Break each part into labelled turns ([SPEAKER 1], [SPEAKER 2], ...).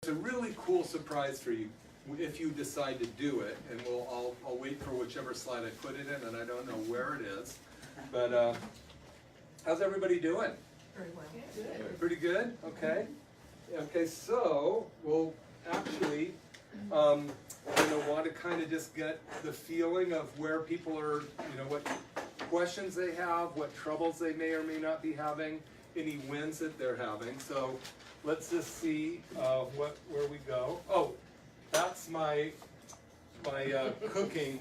[SPEAKER 1] It's a really cool surprise for you if you decide to do it, and I'll wait for whichever slide I put it in, and I don't know where it is. But how's everybody doing?
[SPEAKER 2] Very well.
[SPEAKER 1] Good. Pretty good? Okay. Okay, so we'll actually want to kind of just get the feeling of where people are, what questions they have, what troubles they may or may not be having, any wins that they're having. So let's just see where we go. Oh, that's my cooking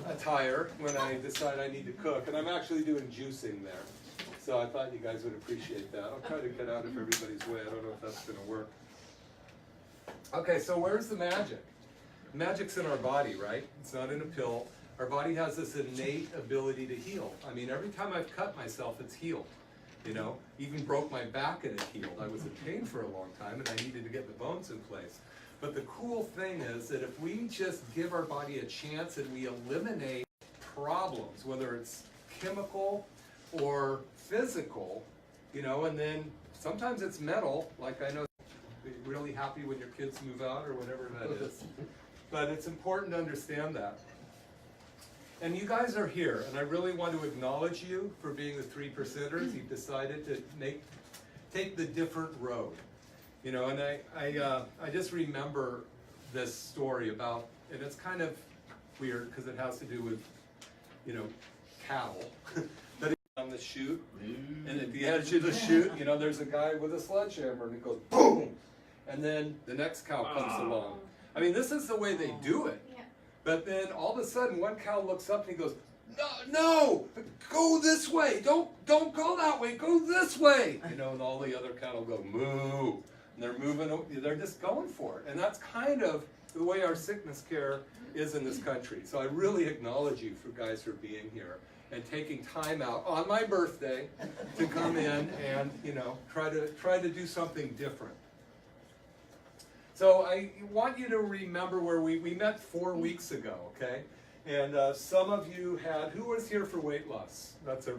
[SPEAKER 1] attire when I decide I need to cook, and I'm actually doing juicing there. So I thought you guys would appreciate that. I'll try to get out of everybody's way. I don't know if that's going to work. Okay, so where's the magic? Magic's in our body, right? It's not in a pill. Our body has this innate ability to heal. I mean, every time I've cut myself, it's healed. Even broke my back and it healed. I was in pain for a long time and I needed to get the bones in place. But the cool thing is that if we just give our body a chance and we eliminate problems, whether it's chemical or physical, and then sometimes it's mental, like I know you're really happy when your kids move out or whatever that is. But it's important to understand that. And you guys are here, and I really want to acknowledge you for being the 3%ers. You've decided to take the different road. And I just remember this story about, and it's kind of weird because it has to do with, cattle. But on the chute, and at the edge of the chute, there's a guy with a sledgehammer, and it goes boom, and then the next cow comes along. I mean, this is the way they do it. But then all of a sudden, one cow looks up and he goes, "No, go this way. Don't go that way. Go this way." And all the other cattle go moo, and they're moving. They're just going for it. And that's kind of the way our sickness care is in this country. So I really acknowledge you guys for being here and taking time out on my birthday to come in and try to do something different. So I want you to remember where we met 4 weeks ago, okay? And some of you who was here for weight loss? That's a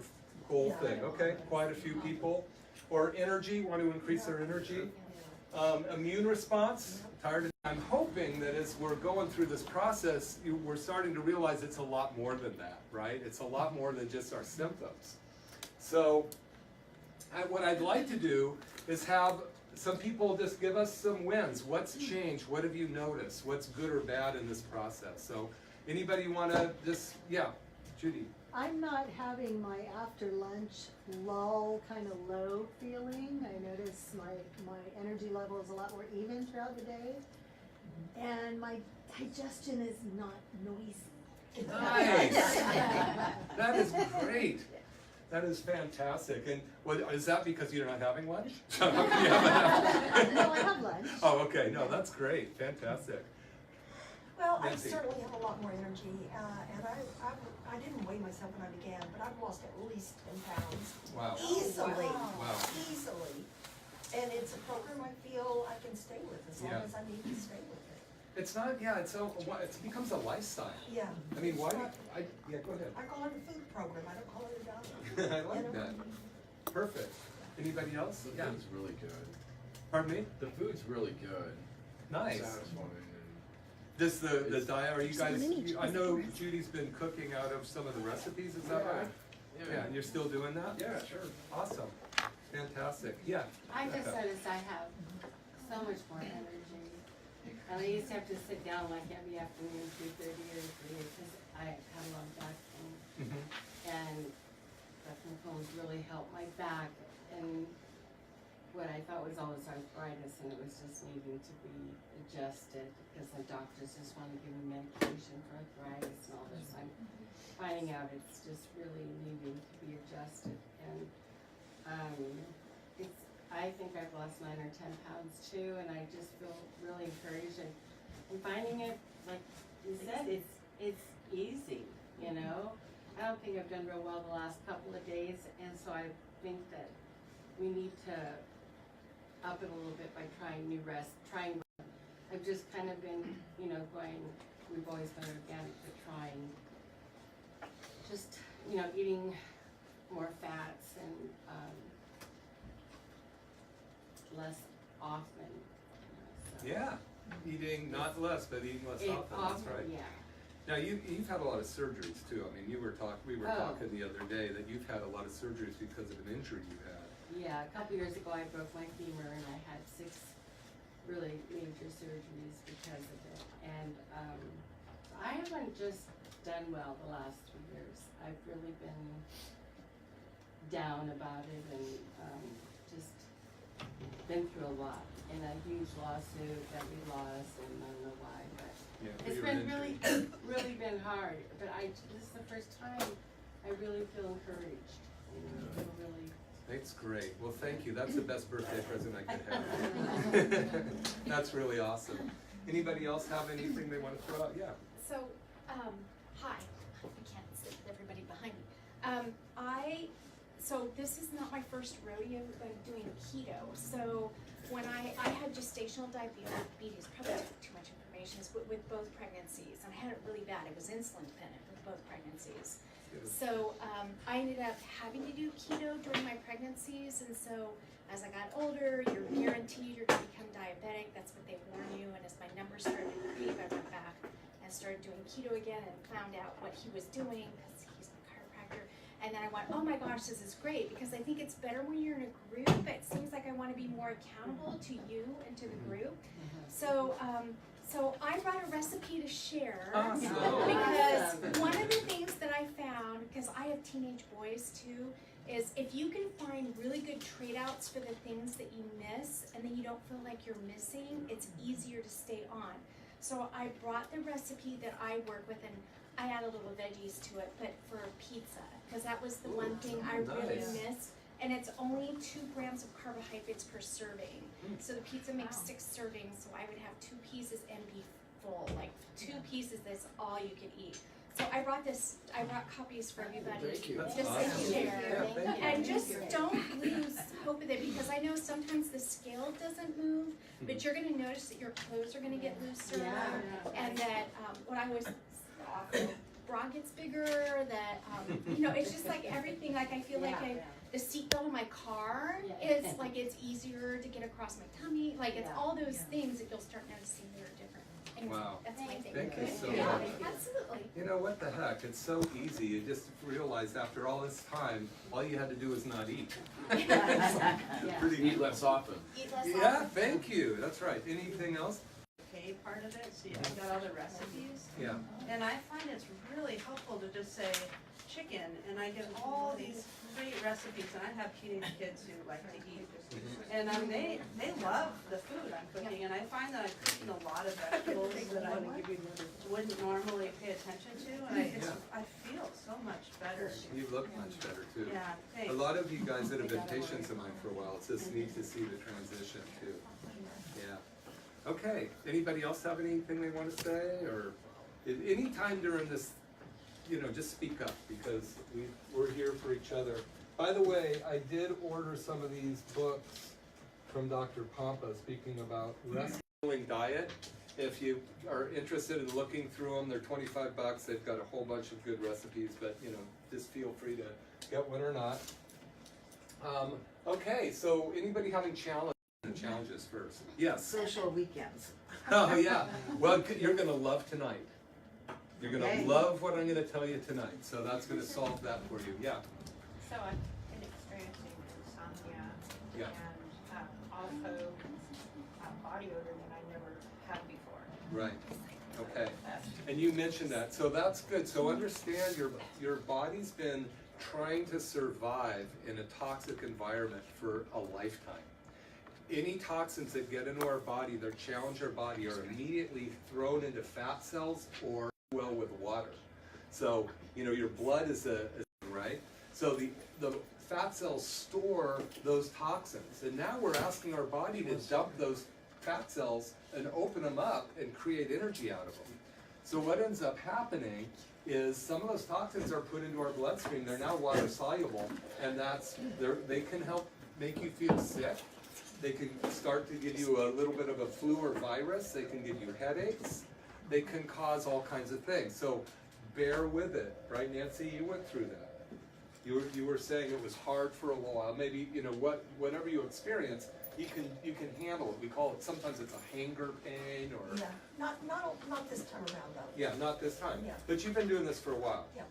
[SPEAKER 1] cool thing, okay? Quite a few people. Or energy, want to increase their energy. Immune response, tired. I'm hoping that as we're going through this process, we're starting to realize it's a lot more than that, right? It's a lot more than just our symptoms. So what I'd like to do is have some people just give us some wins. What's changed? What have you noticed? What's good or bad in this process? So anybody want to just, yeah, Judy.
[SPEAKER 3] I'm not having my after lunch lull, kind of low feeling. I notice my energy level is a lot more even throughout the day. And my digestion is not noisy.
[SPEAKER 1] Nice. That is great. That is fantastic. And is that because you're not having lunch?
[SPEAKER 3] No, I have lunch.
[SPEAKER 1] Oh, okay. No, that's great. Fantastic.
[SPEAKER 2] Well, I
[SPEAKER 1] Nancy.
[SPEAKER 2] certainly have a lot more energy, and I didn't weigh myself when I began, but I've lost at least 10 pounds.
[SPEAKER 1] Wow.
[SPEAKER 2] Easily.
[SPEAKER 1] Wow.
[SPEAKER 2] Easily. And it's a program I feel I can stay with as long as I need to stay with it.
[SPEAKER 1] It's not, it becomes a lifestyle.
[SPEAKER 2] Yeah.
[SPEAKER 1] I mean, why? Yeah, go ahead.
[SPEAKER 2] I call it a food program. I don't call it a diet.
[SPEAKER 1] I like that. Perfect. Anybody else?
[SPEAKER 4] The food's really good.
[SPEAKER 1] Pardon me?
[SPEAKER 4] The food's really good.
[SPEAKER 1] Nice.
[SPEAKER 4] Satisfying.
[SPEAKER 1] This the diet. Are you guys? I know Judy's been cooking out of some of the recipes. Is that right? Yeah. And you're still doing that?
[SPEAKER 4] Yeah, sure.
[SPEAKER 1] Awesome. Fantastic. Yeah.
[SPEAKER 5] I just noticed I have so much more energy. And I used to have to sit down like every afternoon, 2:30 or 3, because I had a lot of back pain. And Dr. McCollum's really helped my back. And what I thought was always arthritis, and it was just needing to be adjusted because the doctors just want to give me medication for arthritis and all this. I'm finding out it's just really needing to be adjusted. And I think I've lost 9 or 10 pounds too, and I just feel really encouraged. And I'm finding it, like you said, it's easy, I don't think I've done real well the last couple of days, and so I think that we need to up it a little bit by trying new I've just kind of been, going, we've always been organic, but trying just, eating more fats and less often
[SPEAKER 1] Yeah, eating not less, but eating less often, that's right.
[SPEAKER 5] Yeah.
[SPEAKER 1] Now, you've had a lot of surgeries too. I mean, we were talking the other day that you've had a lot of surgeries because of an injury you had.
[SPEAKER 5] Yeah, a couple years ago I broke my femur and I had 6 really major surgeries because of it. And I haven't just done well the last 3 years. I've really been down about it and just been through a lot. And a huge lawsuit that we lost, and I don't know why, but
[SPEAKER 1] Yeah,
[SPEAKER 5] it's
[SPEAKER 1] your
[SPEAKER 5] been
[SPEAKER 1] injury.
[SPEAKER 5] really been hard. But this is the first time I really feel encouraged. You know, I feel really.
[SPEAKER 1] That's great. Well, thank you. That's the best birthday present I could have. That's really awesome. Anybody else have anything they want to throw out? Yeah.
[SPEAKER 6] So, hi. I can't sit with everybody behind me. So this is not my first rodeo doing keto. So when I had gestational diabetes, probably too much information, is with both pregnancies. And I had it really bad. It was insulin dependent with both pregnancies. So I ended up having to do keto during my pregnancies, and so as I got older, you're guaranteed you're going to become diabetic. That's what they warn you. And as my numbers started to creep, I went back and started doing keto again and found out what he was doing because he's my chiropractor. And then I went, oh my gosh, this is great because I think it's better when you're in a group. It seems like I want to be more accountable to you and to the group. So I brought a recipe to share because one of the things that I found, because I have teenage boys too, is if you can find really good trade outs for the things that you miss and then you don't feel like you're missing, it's easier to stay on. So I brought the recipe that I work with and I add a little veggies to it, but for pizza, because that was the one thing I really missed. And it's only 2 grams of carbohydrates per serving. So the pizza makes 6 servings, so I would have 2 pieces and be full. Like 2 pieces, that's all you could eat. So I brought copies for everybody
[SPEAKER 4] Thank you.
[SPEAKER 6] just
[SPEAKER 1] Awesome.
[SPEAKER 6] to share.
[SPEAKER 1] Yeah, thank you.
[SPEAKER 6] And just don't lose hope with it, because I know sometimes the scale doesn't move, but you're gonna notice that your clothes are gonna get looser, and that what I always bra gets bigger, that it's just like everything, like I feel like the seatbelt in my car is like it's easier to get across my tummy, like it's all those things that you'll start noticing that are different. Anyway,
[SPEAKER 1] Wow.
[SPEAKER 6] that's my thing.
[SPEAKER 1] Thank you so
[SPEAKER 6] Yeah,
[SPEAKER 1] much.
[SPEAKER 6] absolutely.
[SPEAKER 1] You know what the heck? It's so easy. You just realized after all this time, all you had to do was not eat. Pretty
[SPEAKER 4] Eat less often.
[SPEAKER 6] Eat less
[SPEAKER 1] Yeah,
[SPEAKER 6] often.
[SPEAKER 1] thank you. That's right. Anything else?
[SPEAKER 7] Okay, part of it, so I've got all the recipes.
[SPEAKER 1] Yeah.
[SPEAKER 7] And I find it's really helpful to just say chicken, and I get all these great recipes, and I have teenage kids who like to eat. And they love the food I'm cooking, and I find that I'm cooking a lot of vegetables that I wouldn't normally pay attention to, and I feel so much better.
[SPEAKER 1] You look much better too.
[SPEAKER 7] Yeah, thanks.
[SPEAKER 1] A lot of you guys that have been patients of mine for a while, it's just neat to see the transition too. Yeah. Okay, anybody else have anything they want to say, or at any time during this, just speak up, because we're here for each other. By the way, I did order some of these books from Dr. Pompa, speaking about wrestling diet. If you are interested in looking through them, they're $25. They've got a whole bunch of good recipes, but just feel free to get one or not. Okay, so anybody having challenges first? Yes.
[SPEAKER 8] Social weekends.
[SPEAKER 1] Oh yeah. Well, you're gonna love tonight. You're gonna love what I'm gonna tell you tonight. So that's gonna solve that for you. Yeah.
[SPEAKER 9] So I've been experiencing insomnia and also body odor that I never had before.
[SPEAKER 1] Right. Okay. And you mentioned that, so that's good. So understand your body's been trying to survive in a toxic environment for a lifetime. Any toxins that get into our body that challenge our body are immediately thrown into fat cells or well with water. So your blood is right. So the fat cells store those toxins, and now we're asking our body to dump those fat cells and open them up and create energy out of them. So what ends up happening is some of those toxins are put into our bloodstream. They're now water soluble, and they can help make you feel sick. They can start to give you a little bit of a flu or virus. They can give you headaches. They can cause all kinds of things. So bear with it, right, Nancy? You went through that. You were saying it was hard for a while. Maybe whatever you experience, you can handle it. We call it, sometimes it's a hanger pain or.
[SPEAKER 2] Yeah, not this time around though.
[SPEAKER 1] Yeah, not this time.
[SPEAKER 2] Yeah.
[SPEAKER 1] But you've been doing this for a while.
[SPEAKER 2] Yeah.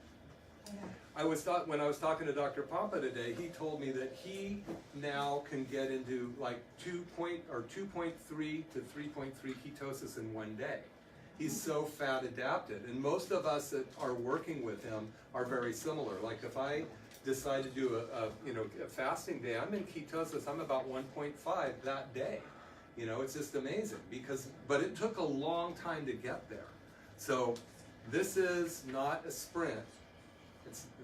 [SPEAKER 1] When I was talking to Dr. Pompa today, he told me that he now can get into like 2.3 to 3.3 ketosis in one day. He's so fat adapted, and most of us that are working with him are very similar. Like if I decide to do a fasting day, I'm in ketosis. I'm about 1.5 that day. You know, it's just amazing but it took a long time to get there. So this is not a sprint.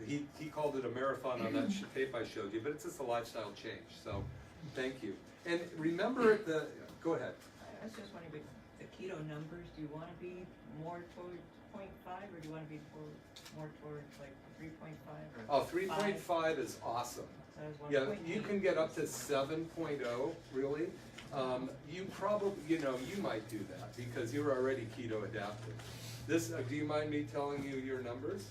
[SPEAKER 1] He called it a marathon on that tape I showed you, but it's just a lifestyle change. So thank you. And remember go ahead.
[SPEAKER 9] I was just wondering, the keto numbers, do you want to be more towards 0.5 or do you want to be more towards like 3.5 or?
[SPEAKER 1] Oh, 3.5 is awesome.
[SPEAKER 9] So I was
[SPEAKER 1] Yeah,
[SPEAKER 9] wondering,
[SPEAKER 1] you can get up to 7.0, really. You probably, you might do that because you're already keto adapted. Do you mind me telling you your numbers?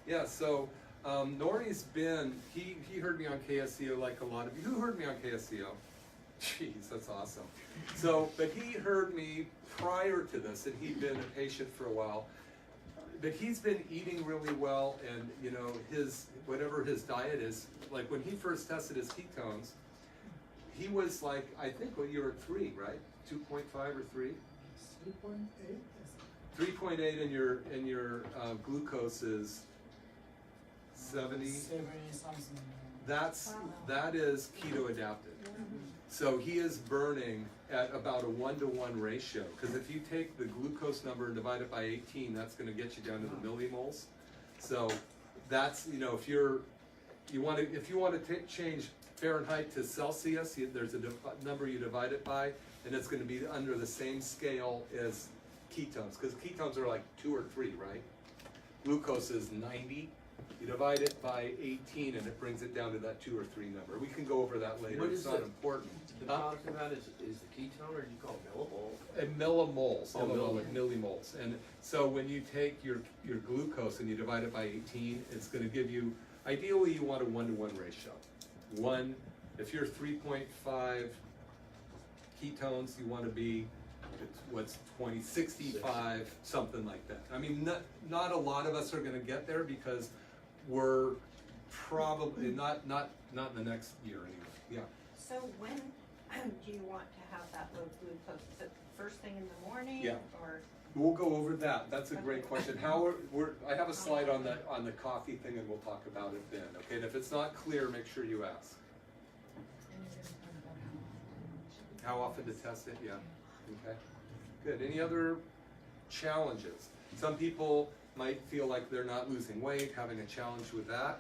[SPEAKER 1] Yeah, so Nori's been, he heard me on KSCO like a lot of you. Who heard me on KSCO? Jeez, that's awesome. So, but he heard me prior to this, and he'd been a patient for a while. But he's been eating really well, and whatever his diet is, like when he first tested his ketones, he was like, I think you were at 3, right? 2.5 or 3?
[SPEAKER 8] 3.8.
[SPEAKER 1] 3.8 and your glucose is 70.
[SPEAKER 8] 70 something.
[SPEAKER 1] That is keto adapted. So he is burning at about a 1-to-1 ratio, because if you take the glucose number and divide it by 18, that's going to get you down to the millimoles. So that's, if you want to change Fahrenheit to Celsius, there's a number you divide it by, and it's going to be under the same scale as ketones, because ketones are like 2 or 3, right? Glucose is 90. You divide it by 18 and it brings it down to that 2 or 3 number. We can go over that later.
[SPEAKER 4] What
[SPEAKER 1] It's
[SPEAKER 4] is
[SPEAKER 1] not
[SPEAKER 4] the-
[SPEAKER 1] important.
[SPEAKER 4] The product of that is the ketone, or do you call it millimoles?
[SPEAKER 1] Millimoles,
[SPEAKER 4] Oh,
[SPEAKER 1] millimoles. And so when you take your glucose and you divide it by 18, it's going to give you, ideally you want a 1-to-1 ratio. If you're 3.5 ketones, you want to be, what's 65, something like that. I mean, not a lot of us are going to get there because we're probably not in the next year anyway. Yeah.
[SPEAKER 9] so when do you want to have that low glucose? Is it first thing in the morning?
[SPEAKER 1] Yeah.
[SPEAKER 9] Or?
[SPEAKER 1] We'll go over that. That's a great question. I have a slide on the coffee thing, and we'll talk about it then. Okay. And if it's not clear, make sure you ask. How often to test it? Yeah. Okay. Good. Any other challenges? Some people might feel like they're not losing weight, having a challenge with that.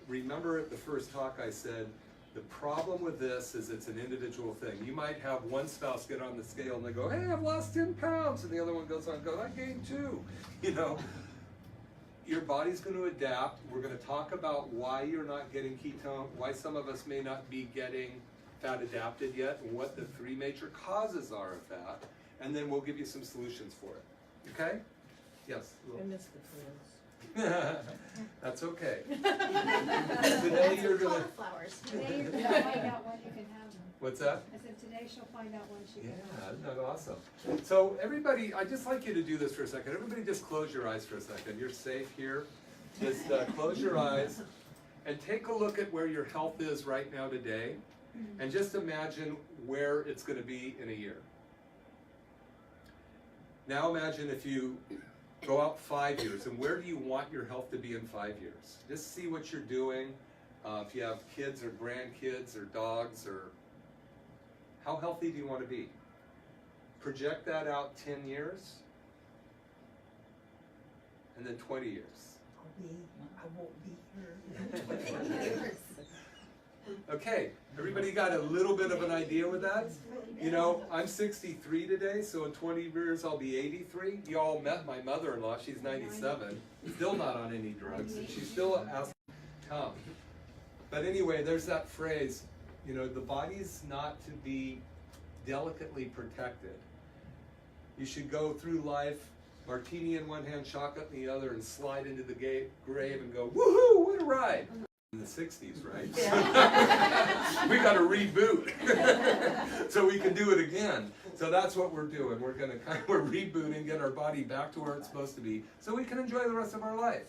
[SPEAKER 1] Remember at the first talk I said, the problem with this is it's an individual thing. You might have one spouse get on the scale and they go, hey, I've lost 10 pounds. And the other one goes on and goes, I gained 2. Your body's going to adapt. We're going to talk about why you're not getting ketone, why some of us may not be getting fat adapted yet, and what the 3 major causes are of that. And then we'll give you some solutions for it. Okay? Yes?
[SPEAKER 9] I missed the pills.
[SPEAKER 1] That's okay. Today you're going to...
[SPEAKER 3] Cauliflowers. Today you're gonna find out when you can have them.
[SPEAKER 1] What's that?
[SPEAKER 3] I said today she'll find out when she can have
[SPEAKER 1] Yeah,
[SPEAKER 3] them.
[SPEAKER 1] isn't that awesome? So everybody, I'd just like you to do this for a second. Everybody just close your eyes for a second. You're safe here. Just close your eyes and take a look at where your health is right now today, and just imagine where it's going to be in a year. Now imagine if you go out 5 years, and where do you want your health to be in 5 years? Just see what you're doing. If you have kids or grandkids or dogs, or how healthy do you want to be? Project that out 10 years, and then 20 years.
[SPEAKER 2] I won't be here in 20 years.
[SPEAKER 1] Okay, everybody got a little bit of an idea with that? I'm 63 today, so in 20 years I'll be 83. You all met my mother-in-law, she's 97, still not on any drugs, and she's still asked to come. But anyway, there's that phrase, the body's not to be delicately protected. You should go through life, martini in one hand, chocolate in the other, and slide into the grave and go, woohoo, what a ride! in the 60s, right?
[SPEAKER 2] Yeah.
[SPEAKER 1] We got to reboot so we can do it again. So that's what we're doing. We're going to we're rebooting, get our body back to where it's supposed to be, so we can enjoy the rest of our life.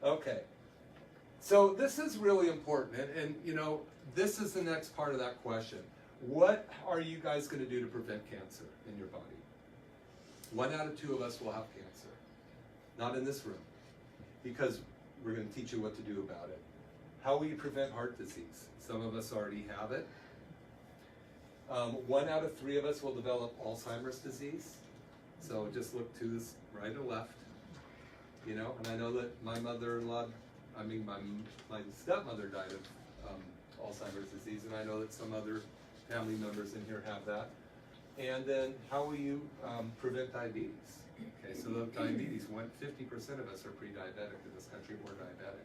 [SPEAKER 1] Okay. So this is really important, and you know, this is the next part of that question. What are you guys going to do to prevent cancer in your body? 1 out of 2 of us will have cancer. Not in this room, because we're going to teach you what to do about it. How will you prevent heart disease? Some of us already have it. 1 out of 3 of us will develop Alzheimer's disease. So just look to this right or left. You know, and I know that my mother-in-law, my stepmother died of Alzheimer's disease, and I know that some other family members in here have that. And then how will you prevent diabetes? Okay, so the diabetes, 50% of us are pre-diabetic in this country, we're diabetic.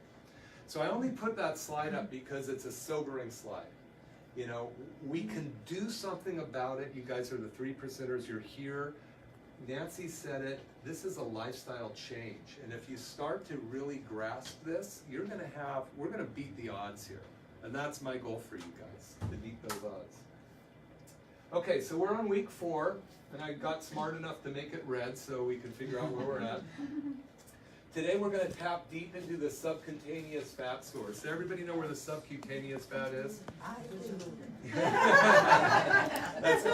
[SPEAKER 1] So I only put that slide up because it's a sobering slide. You know, we can do something about it. You guys are the 3%ers, you're here. Nancy said it, this is a lifestyle change. And if you start to really grasp this, we're gonna beat the odds here. And that's my goal for you guys, to beat those odds. Okay, so we're on week 4, and I got smart enough to make it red so we can figure out where we're at. Today we're going to tap deep into the subcutaneous fat source. Does everybody know where the subcutaneous fat is?
[SPEAKER 2] I do.
[SPEAKER 1] That's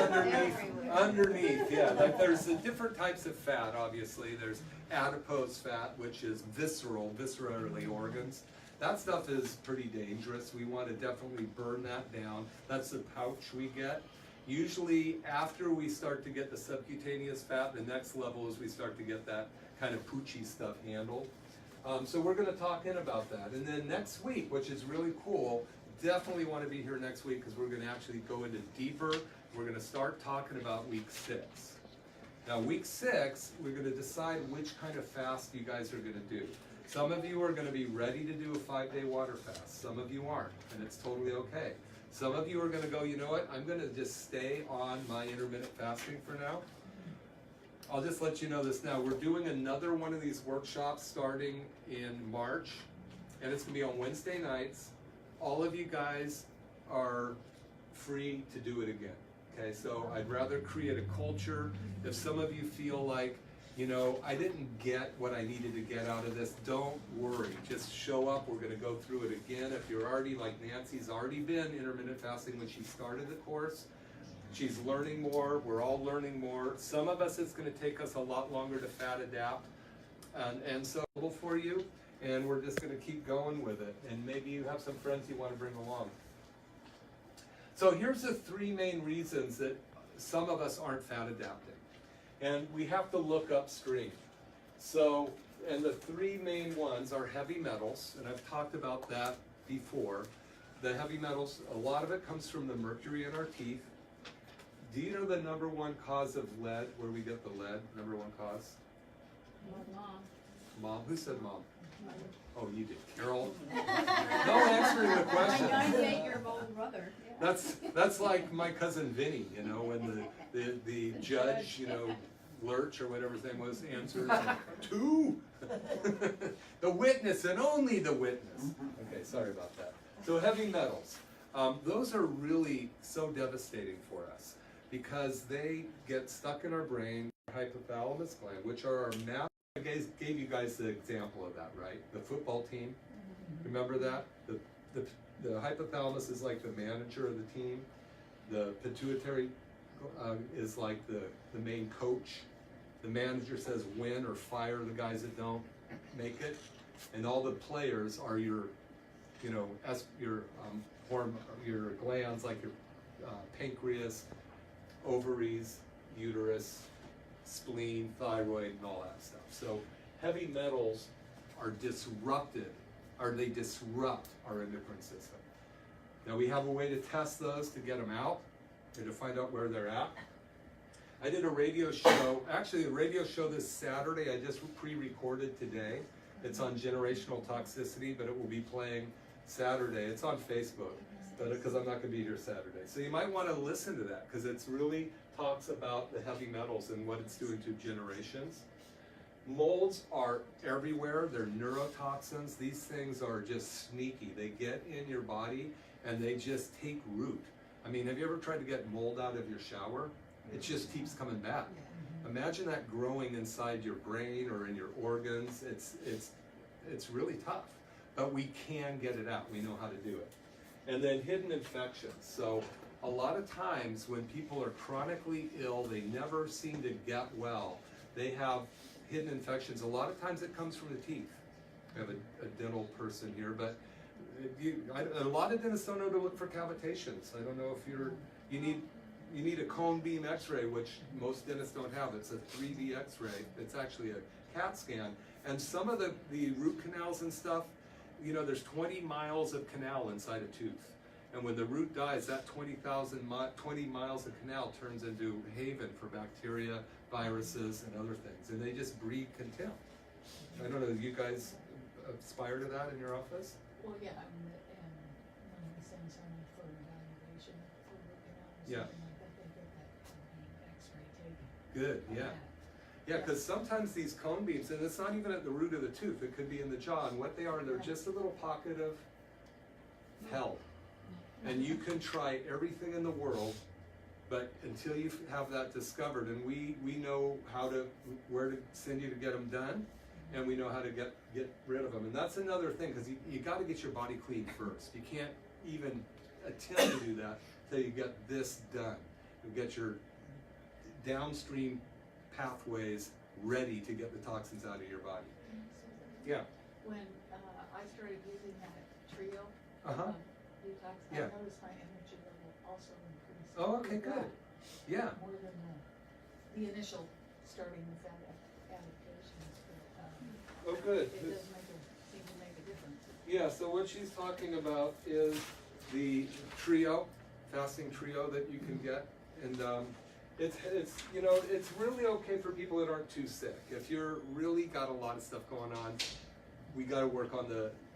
[SPEAKER 1] underneath, yeah. Like there's different types of fat, obviously. There's adipose fat, which is viscerally organs. That stuff is pretty dangerous. We want to definitely burn that down. That's the pouch we get. Usually after we start to get the subcutaneous fat, the next level is we start to get that kind of poochy stuff handled. So we're going to talk in about that. And then next week, which is really cool, definitely want to be here next week because we're going to actually go into deeper. We're going to start talking about week 6. Now week 6, we're going to decide which kind of fast you guys are going to do. Some of you are going to be ready to do a 5-day water fast. Some of you aren't, and it's totally okay. Some of you are going to go, you know what, I'm going to just stay on my intermittent fasting for now. I'll just let you know this now. We're doing another one of these workshops starting in March, and it's going to be on Wednesday nights. All of you guys are free to do it again. Okay, so I'd rather create a culture. If some of you feel like, you know, I didn't get what I needed to get out of this, don't worry. Just show up. We're going to go through it again. If you're already, like Nancy's already been intermittent fasting when she started the course, she's learning more. We're all learning more. Some of us, it's going to take us a lot longer to fat adapt. And so for you, and we're just going to keep going with it. And maybe you have some friends you want to bring along. So here's the 3 main reasons that some of us aren't fat adapting. And we have to look upstream. So, and the 3 main ones are heavy metals, and I've talked about that before. The heavy metals, a lot of it comes from the mercury in our teeth. Do you know the #1 cause of lead, where we get the lead, #1 cause?
[SPEAKER 9] Mom.
[SPEAKER 1] Mom? Who said mom? Oh, you did. Carol? No answering the question.
[SPEAKER 9] My 98-year-old brother. Yeah.
[SPEAKER 1] That's like my cousin Vinny, you know, when the judge, you know, Lurch or whatever his name was, answers 2. The witness and only the witness. Okay, sorry about that. So heavy metals, those are really so devastating for us because they get stuck in our brain, hypothalamus gland, which are our mass. I gave you guys the example of that, right? The football team, remember that? The hypothalamus is like the manager of the team. The pituitary is like the main coach. The manager says win or fire the guys that don't make it. And all the players are your, you know, your glands like your pancreas, ovaries, uterus, spleen, thyroid, and all that stuff. So heavy metals are disrupted, or they disrupt our endocrine system. Now we have a way to test those to get them out and to find out where they're at. I did a radio show, actually a radio show this Saturday, I just pre-recorded today. It's on generational toxicity, but it will be playing Saturday. It's on Facebook, because I'm not going to be here Saturday. So you might want to listen to that, because it's really talks about the heavy metals and what it's doing to generations. molds are everywhere. They're neurotoxins. These things are just sneaky. They get in your body and they just take root. I mean, have you ever tried to get mold out of your shower? It just keeps coming back. Imagine that growing inside your brain or in your organs. It's really tough, but we can get it out. We know how to do it. And then hidden infections. So a lot of times when people are chronically ill, they never seem to get well. They have hidden infections. A lot of times it comes from the teeth. We have a dental person here, but a lot of dentists don't know to look for cavitations. I don't know if you need a cone beam x-ray, which most dentists don't have. It's a 3D x-ray. It's actually a CAT scan. And some of the root canals and stuff, you know, there's 20 miles of canal inside a tooth. And when the root dies, that 20 miles of canal turns into a haven for bacteria, viruses, and other things. And they just breed contempt. I don't know, do you guys aspire to that in your office?
[SPEAKER 8] Well, yeah, and when we send someone for evaluation for root canal or
[SPEAKER 1] Yeah.
[SPEAKER 8] something like that, they get that X-ray taken.
[SPEAKER 1] Good,
[SPEAKER 8] of
[SPEAKER 1] yeah.
[SPEAKER 8] that.
[SPEAKER 1] Yeah, because sometimes these cone beams, and it's not even at the root of the tooth, it could be in the jaw, and what they are, they're just a little pocket of hell. And you can try everything in the world, but until you have that discovered, and we know where to send you to get them done, and we know how to get rid of them. And that's another thing, because you got to get your body clean first. You can't even attempt to do that until you get this done. You get your downstream pathways ready to get the toxins out of your body. Yeah.
[SPEAKER 8] When I started using that trio
[SPEAKER 1] Uh-huh.
[SPEAKER 8] detox,
[SPEAKER 1] Yeah.
[SPEAKER 8] I noticed my energy level also increased.
[SPEAKER 1] Oh, okay,
[SPEAKER 8] with
[SPEAKER 1] good.
[SPEAKER 8] that,
[SPEAKER 1] Yeah.
[SPEAKER 8] More than the initial starting with fat adaptations, but
[SPEAKER 1] Oh, good.
[SPEAKER 8] it does seem to make a difference.
[SPEAKER 1] Yeah, so what she's talking about is the trio, fasting trio that you can get. And it's you know, it's really okay for people that aren't too sick. If you're really got a lot of stuff going on, we got to work on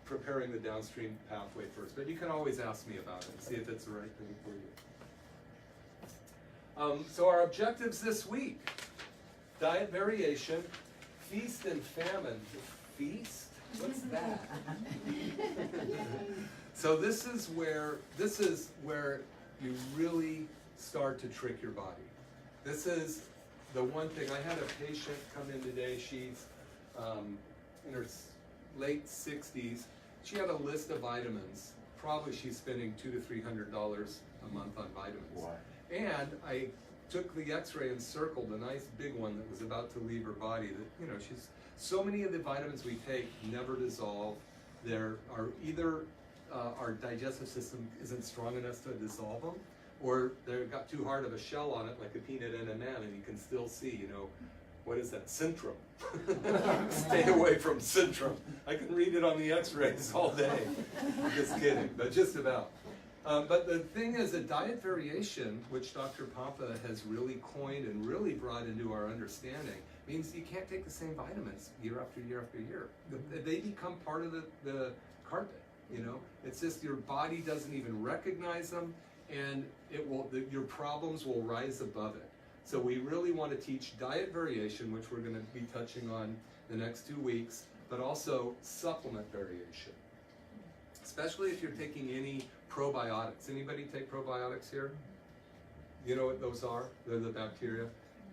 [SPEAKER 1] preparing the downstream pathway first. But you can always ask me about it and see if it's the right thing for you. So our objectives this week: diet variation, feast and famine. Feast? What's that? So this is where you really start to trick your body. This is the one thing. I had a patient come in today. She's in her late 60s. She had a list of vitamins. Probably she's spending $200 to $300 a month on vitamins.
[SPEAKER 4] Why?
[SPEAKER 1] And I took the X-ray and circled a nice big one that was about to leave her body. That, you know, so many of the vitamins we take never dissolve. There are either our digestive system isn't strong enough to dissolve them, or they've got too hard of a shell on it, like a peanut M&M, and you can still see, you know, what is that? Centrum. Stay away from Centrum. I can read it on the X-rays all day. Just kidding, but just about. But the thing is, a diet variation, which Dr. Pompa has really coined and really brought into our understanding, means you can't take the same vitamins year after year after year. They become part of the carpet, you know? It's just your body doesn't even recognize them, and your problems will rise above it. So we really want to teach diet variation, which we're going to be touching on the next 2 weeks, but also supplement variation. Especially if you're taking any probiotics. Anybody take probiotics here? You know what those are? They're the bacteria.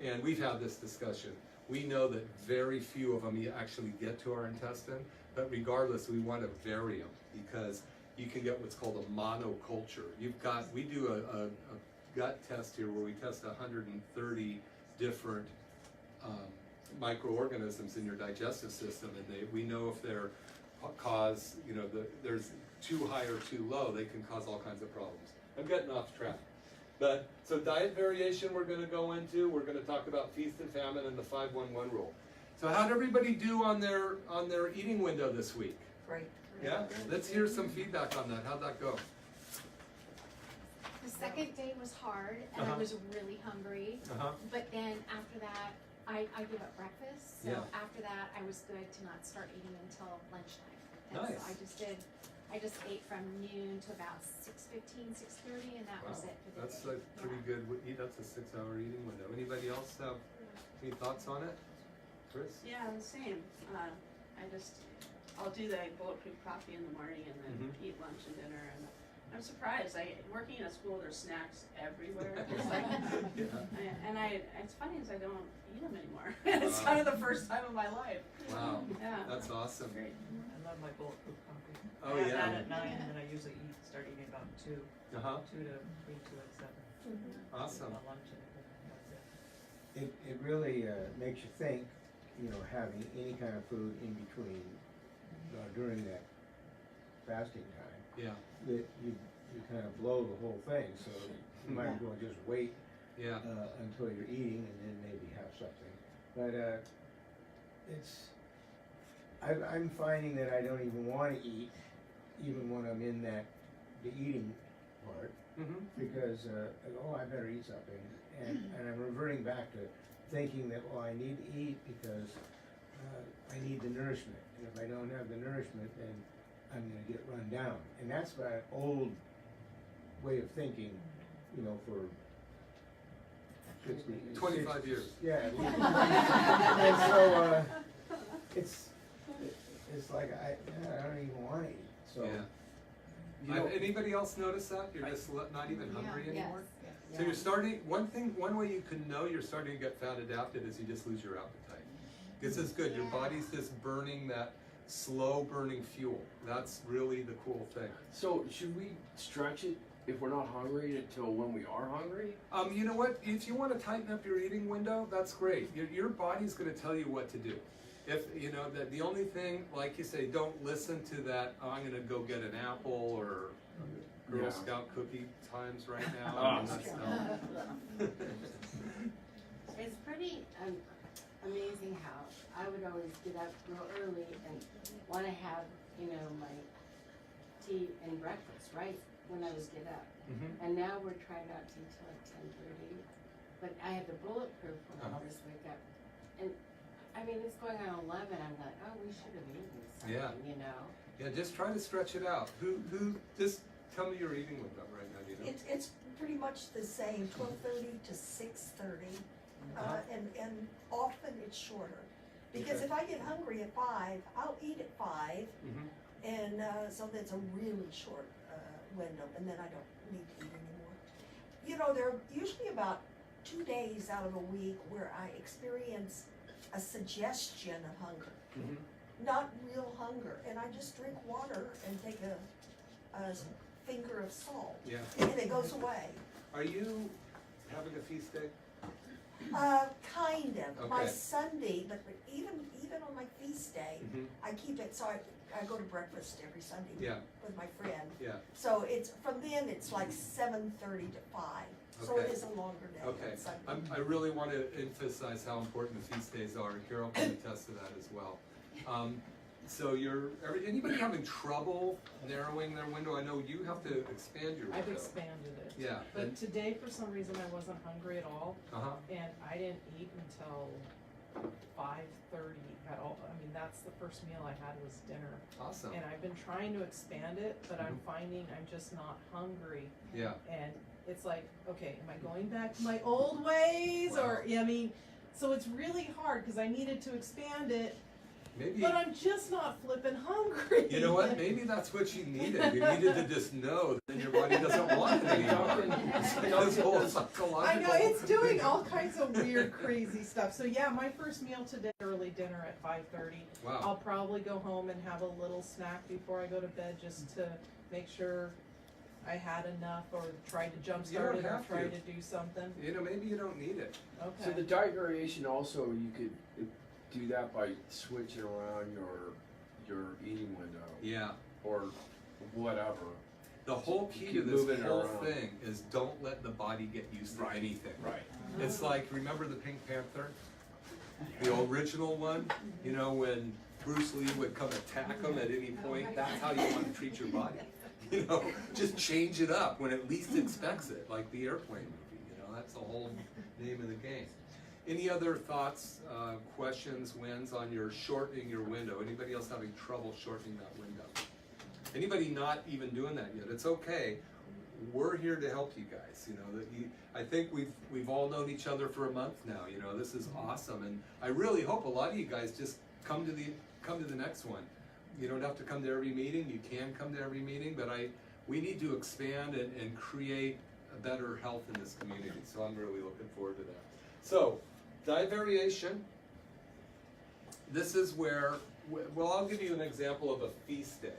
[SPEAKER 1] And we've had this discussion. We know that very few of them actually get to our intestine, but regardless, we want to vary them because you can get what's called a monoculture. We do a gut test here where we test 130 different microorganisms in your digestive system, and we know if they're there's too high or too low, they can cause all kinds of problems. I'm getting off track. But so diet variation we're going to go into. We're going to talk about feast and famine and the 5-1-1 rule. So how'd everybody do on their eating window this week?
[SPEAKER 2] Great.
[SPEAKER 1] Yeah? Let's hear some feedback on that. How'd that go?
[SPEAKER 6] The second day was hard, and I was really hungry. But then after that, I gave up breakfast. So
[SPEAKER 1] Yeah.
[SPEAKER 6] after that, I was good to not start eating until lunchtime. And
[SPEAKER 1] Nice.
[SPEAKER 6] so I just ate from noon to about 6:15, 6:30, and that was it for the
[SPEAKER 1] That's
[SPEAKER 6] day.
[SPEAKER 1] a pretty good. That's a 6-hour eating window. Anybody else have any thoughts on it? Chris?
[SPEAKER 7] Yeah, the same. I'll do the bulletproof coffee in the morning and then eat lunch and dinner. And I'm surprised. Working in a school, there's snacks everywhere. It's like, it's funny is I don't eat them anymore. It's kind of the first time in my life.
[SPEAKER 1] Wow.
[SPEAKER 7] Yeah.
[SPEAKER 1] That's awesome.
[SPEAKER 7] Great.
[SPEAKER 10] I love my bulletproof coffee.
[SPEAKER 1] Oh,
[SPEAKER 10] I have
[SPEAKER 1] yeah.
[SPEAKER 10] that at 9, and then I usually start eating about 2.
[SPEAKER 1] Uh-huh.
[SPEAKER 10] 2 to 3 to at 7.
[SPEAKER 1] Awesome.
[SPEAKER 10] My lunch and everything, that's it.
[SPEAKER 11] It really makes you think, having any kind of food in between during that fasting time,
[SPEAKER 1] Yeah.
[SPEAKER 11] that you kind of blow the whole thing, so you might as well just wait
[SPEAKER 1] Yeah.
[SPEAKER 11] until you're eating and then maybe have something. But I'm finding that I don't even want to eat, even when I'm in the eating part, because I go, oh, I better eat something, and I'm reverting back to thinking that, well, I need to eat because I need the nourishment, and if I don't have the nourishment, then I'm going to get run down, and that's my old way of thinking, for 60,
[SPEAKER 1] 25 years.
[SPEAKER 11] Yeah. And so it's like I don't even want to eat. So.
[SPEAKER 1] Yeah. Anybody else notice that? You're just not even hungry anymore?
[SPEAKER 5] Yes.
[SPEAKER 1] So you're starting, one way you can know you're starting to get fat adapted is you just lose your appetite. This is good. Your body's just burning that slow burning fuel. That's really the cool thing.
[SPEAKER 4] So should we stretch it if we're not hungry until when we are hungry?
[SPEAKER 1] You know what? If you want to tighten up your eating window, that's great. Your body's going to tell you what to do. If that the only thing, like you say, don't listen to that. Oh, I'm going to go get an apple or Girl Scout cookie times right now.
[SPEAKER 5] It's pretty amazing how I would always get up real early and want to have, my tea and breakfast right when I would get up. And now we're trying not to until like 10:30. But I have the bulletproof when I first wake up. And it's going on 11. I'm like, oh, we should have eaten something,
[SPEAKER 1] Yeah, just try to stretch it out. Who just tell me your eating window right now, do you know?
[SPEAKER 2] It's pretty much the same, 12:30 to 6:30, and often it's shorter. Because if I get hungry at 5, I'll eat at 5, and so that's a really short window, and then I don't need to eat anymore. There are usually about 2 days out of a week where I experience a suggestion of hunger, not real hunger, and I just drink water and take a finger of salt, and it goes away.
[SPEAKER 1] Are you having a feast day?
[SPEAKER 2] Kind of. My
[SPEAKER 1] Okay.
[SPEAKER 2] Sunday, but even on my feast day, I keep it, so I go to breakfast every Sunday with my friend.
[SPEAKER 1] Yeah.
[SPEAKER 2] So it's, from then it's like 7:30 to 5, so it
[SPEAKER 1] Okay.
[SPEAKER 2] is a longer day
[SPEAKER 1] Okay.
[SPEAKER 2] on Sunday.
[SPEAKER 1] I really want to emphasize how important the feast days are. Carol can attest to that as well. So anybody having trouble narrowing their window? I know you have to expand your window.
[SPEAKER 10] I've expanded it.
[SPEAKER 1] Yeah.
[SPEAKER 10] But today, for some reason, I wasn't hungry at all, and I didn't eat until 5:30 at all. That's the first meal I had was dinner.
[SPEAKER 1] Awesome.
[SPEAKER 10] And I've been trying to expand it, but I'm finding I'm just not hungry.
[SPEAKER 1] Yeah.
[SPEAKER 10] And it's like, okay, am I going back to my old ways?
[SPEAKER 1] Wow.
[SPEAKER 10] Or, so it's really hard because I needed to expand it,
[SPEAKER 1] Maybe.
[SPEAKER 10] but I'm just not flipping hungry.
[SPEAKER 1] You know what? Maybe that's what you needed. You needed to just know that your body doesn't want it anymore. It's like this whole psychological.
[SPEAKER 10] I know, it's doing all kinds of weird, crazy stuff. So yeah, my first meal today, early dinner at 5:30.
[SPEAKER 1] Wow.
[SPEAKER 10] I'll probably go home and have a little snack before I go to bed just to make sure I had enough, or try to jumpstart it, or try to do something.
[SPEAKER 1] Maybe you don't need it.
[SPEAKER 10] Okay.
[SPEAKER 4] So the diet variation also, you could do that by switching around your eating window.
[SPEAKER 1] Yeah.
[SPEAKER 4] Or whatever.
[SPEAKER 1] The whole key to
[SPEAKER 4] keep
[SPEAKER 1] this
[SPEAKER 4] moving
[SPEAKER 1] whole
[SPEAKER 4] around.
[SPEAKER 1] thing is don't let the body get used to anything.
[SPEAKER 4] Right.
[SPEAKER 1] It's like, remember the Pink Panther? The original one? When Bruce Lee would come attack him at any point, that's how you want to treat your body. Just change it up when it least expects it, like the airplane movie. That's the whole name of the game. Any other thoughts, questions, wins on your shortening your window? Anybody else having trouble shortening that window? Anybody not even doing that yet? It's okay. we're here to help you guys. You know, that I think we've all known each other for a month now. You know, this is awesome, and I really hope a lot of you guys just come to the next one. You don't have to come to every meeting. You can come to every meeting, but we need to expand and create a better health in this community. So I'm really looking forward to that. So, diet variation. This is where, well, I'll give you an example of a feast day.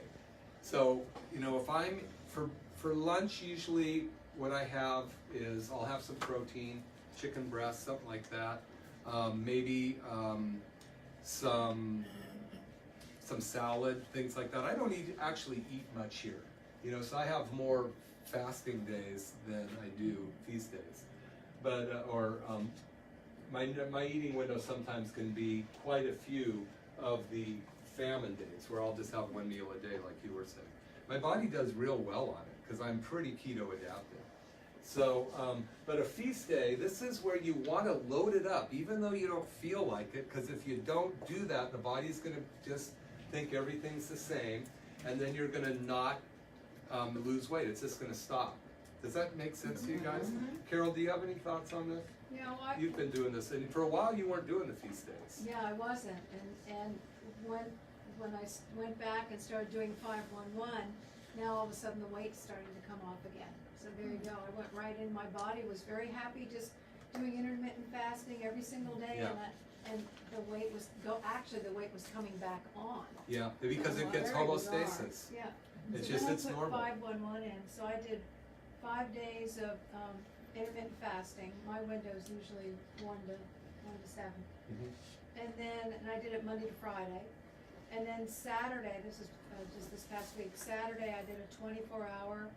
[SPEAKER 1] So, you know, if I'm, for lunch, usually what I have is I'll have some protein, chicken breast, something like that. Maybe some salad, things like that. I don't actually eat much here. You know, so I have more fasting days than I do feast days. But, my eating window sometimes can be quite a few of the famine days where I'll just have one meal a day, like you were saying. My body does real well on it because I'm pretty keto adapted. So, but a feast day, this is where you want to load it up, even though you don't feel like it, because if you don't do that, the body's going to just think everything's the same, and then you're going to not lose weight. It's just going to stop. Does that make sense to you guys? Carol, do you have any thoughts on this?
[SPEAKER 3] Yeah,
[SPEAKER 1] You've been doing this, and for a while you weren't doing the feast days.
[SPEAKER 3] yeah, I wasn't, and when I went back and started doing 5-1-1, now all of a sudden the weight's starting to come off again. So there you go. I went right in. My body was very happy just doing intermittent fasting every single day,
[SPEAKER 1] Yeah.
[SPEAKER 3] and the weight was actually the weight was coming back on.
[SPEAKER 1] Yeah, because it gets
[SPEAKER 3] Very bizarre.
[SPEAKER 1] homeostasis.
[SPEAKER 3] Yeah.
[SPEAKER 1] It's
[SPEAKER 3] So
[SPEAKER 1] just,
[SPEAKER 3] then
[SPEAKER 1] it's
[SPEAKER 3] I put
[SPEAKER 1] normal.
[SPEAKER 3] 5-1-1 in. So I did 5 days of intermittent fasting. My window is usually 1 to 7. And I did it Monday to Friday. And then Saturday, this is just this past week, Saturday I did a 24-hour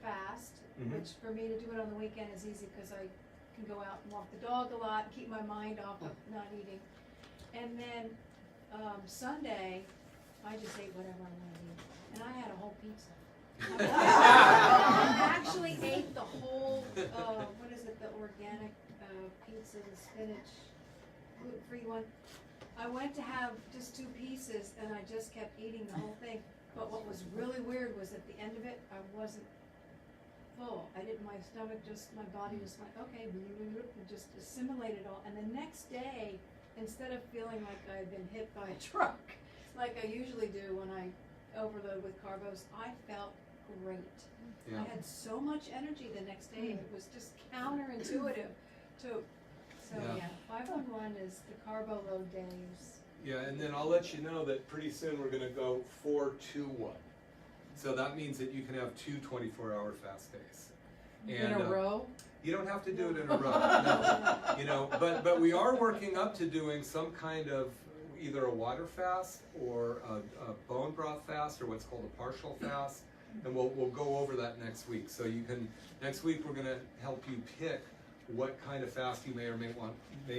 [SPEAKER 3] fast, which for me to do it on the weekend is easy because I can go out and walk the dog a lot and keep my mind off of not eating. And then Sunday, I just ate whatever I wanted to eat. And I had a whole pizza. I actually ate the whole, what is it, the organic pizza, the spinach, gluten-free one. I went to have just 2 pieces and I just kept eating the whole thing. But what was really weird was at the end of it, I wasn't full. My stomach my body was like, okay, and just assimilated all. And the next day, instead of feeling like I had been hit by a truck, like I usually do when I overload with carbos, I felt great.
[SPEAKER 1] Yeah.
[SPEAKER 3] I had so much energy the next day. It was just counterintuitive to. So
[SPEAKER 1] Yeah.
[SPEAKER 3] 5-1-1 is the carbo load days.
[SPEAKER 1] Yeah, and then I'll let you know that pretty soon we're going to go 4-2-1. So that means that you can have 2 24-hour fast days.
[SPEAKER 10] In a row?
[SPEAKER 1] You don't have to do it in a row. No. You know, but we are working up to doing some kind of either a water fast or a bone broth fast or what's called a partial fast, and we'll go over that next week. So next week we're going to help you pick what kind of fast you may or may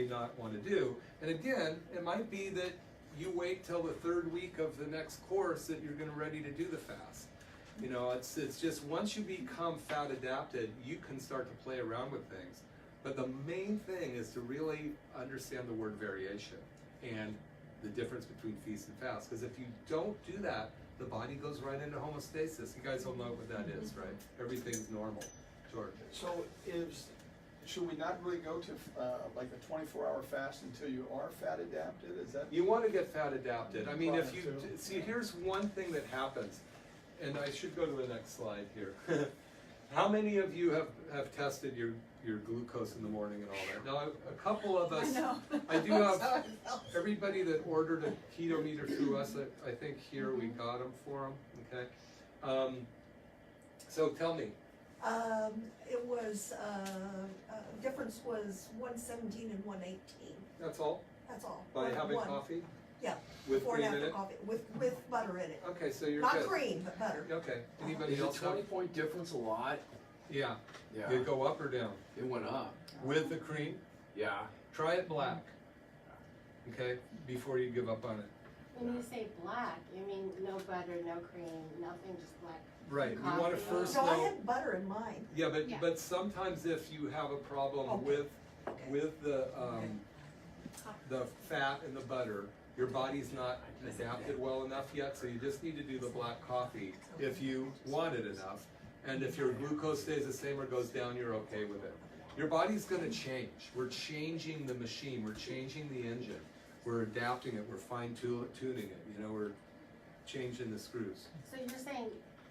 [SPEAKER 1] not want to do. And again, it might be that you wait till the 3rd week of the next course that you're going to ready to do the fast. You know, it's just once you become fat adapted, you can start to play around with things. But the main thing is to really understand the word variation and the difference between feast and fast. Because if you don't do that, the body goes right into homeostasis. You guys all know what that is, right? Everything's normal. George.
[SPEAKER 12] So should we not really go to like a 24-hour fast until you are fat adapted? Is that?
[SPEAKER 1] You want to get fat adapted. I mean, if
[SPEAKER 12] Prior
[SPEAKER 1] you
[SPEAKER 12] to.
[SPEAKER 1] see, here's one thing that happens, and I should go to the next slide here. How many of you have tested your glucose in the morning and all that? Now, a couple of us, I do have everybody that ordered a keto meter through us. I think here we got them for them. Okay. So tell me.
[SPEAKER 2] It was, difference was 117 and 118.
[SPEAKER 1] That's all?
[SPEAKER 2] That's all.
[SPEAKER 1] By having
[SPEAKER 2] One.
[SPEAKER 1] coffee?
[SPEAKER 2] Yeah.
[SPEAKER 1] With
[SPEAKER 2] Before
[SPEAKER 1] cream
[SPEAKER 2] and
[SPEAKER 1] in
[SPEAKER 2] after
[SPEAKER 1] it?
[SPEAKER 2] coffee, with butter in it.
[SPEAKER 1] Okay, so you're
[SPEAKER 2] Not
[SPEAKER 1] good.
[SPEAKER 2] cream, but butter.
[SPEAKER 1] Okay. Anybody
[SPEAKER 4] Is a
[SPEAKER 1] else? have-
[SPEAKER 4] 20-point difference a lot?
[SPEAKER 1] Yeah.
[SPEAKER 4] Yeah.
[SPEAKER 1] Did it go up or down?
[SPEAKER 4] It went up.
[SPEAKER 1] With the cream?
[SPEAKER 4] Yeah.
[SPEAKER 1] Try it black. Okay? Before you give up on it.
[SPEAKER 5] When you say black, you mean no butter, no cream, nothing, just black.
[SPEAKER 1] Right. You want to
[SPEAKER 5] Coffee.
[SPEAKER 1] first
[SPEAKER 2] So I
[SPEAKER 1] know.
[SPEAKER 2] had butter in mine.
[SPEAKER 1] Yeah, but
[SPEAKER 5] Yeah.
[SPEAKER 1] but sometimes if you have a problem
[SPEAKER 2] Okay.
[SPEAKER 1] with the fat and the butter, your body's not adapted well enough yet, so you just need to do the black coffee if you want it enough. And if your glucose stays the same or goes down, you're okay with it. Your body's gonna change. We're changing the machine, we're changing the engine. We're adapting it, we're fine-tuning it, you know, we're changing the screws.
[SPEAKER 5] So you're saying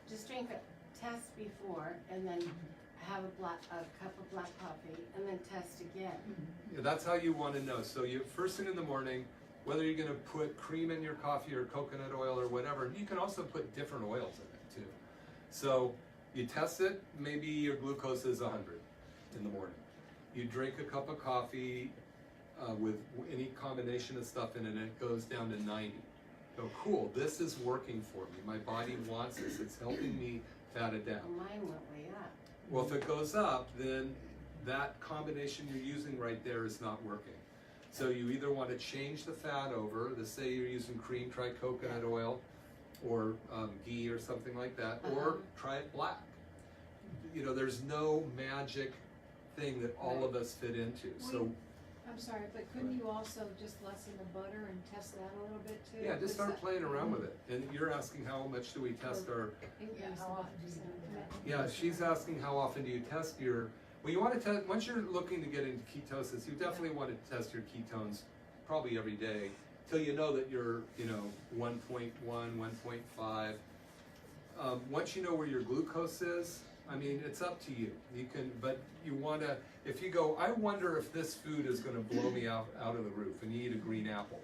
[SPEAKER 5] just drink a test before and then have a cup of black coffee and then test again?
[SPEAKER 1] Yeah, that's how you wanna know. So you, first thing in the morning, whether you're gonna put cream in your coffee or coconut oil or whatever, you can also put different oils in it too. So you test it, maybe your glucose is 100 in the morning. You drink a cup of coffee with any combination of stuff in it, and it goes down to 90. Oh, cool, this is working for me. My body wants this. It's helping me fat adapt.
[SPEAKER 5] Well, mine went way up.
[SPEAKER 1] Well, if it goes up, then that combination you're using right there is not working. So you either want to change the fat over, let's say you're using cream, try coconut oil, or ghee or something like that, or try it black. You know, there's no magic thing that all of us fit into. So
[SPEAKER 8] I'm sorry, but couldn't you also just lessen the butter and test that a little bit too?
[SPEAKER 1] yeah, just start playing around with it. And you're asking how much do we test our,
[SPEAKER 8] Increase the
[SPEAKER 10] how often do you do
[SPEAKER 1] yeah, she's asking how often do you test your, well, you want to test, once you're looking to get into ketosis, you definitely want to test your ketones probably every day till you know that you're, you know, 1.1, 1.5. Once you know where your glucose is, I mean, it's up to you. You can, but you want to, if you go, I wonder if this food is going to blow me out of the roof, and you eat a green apple.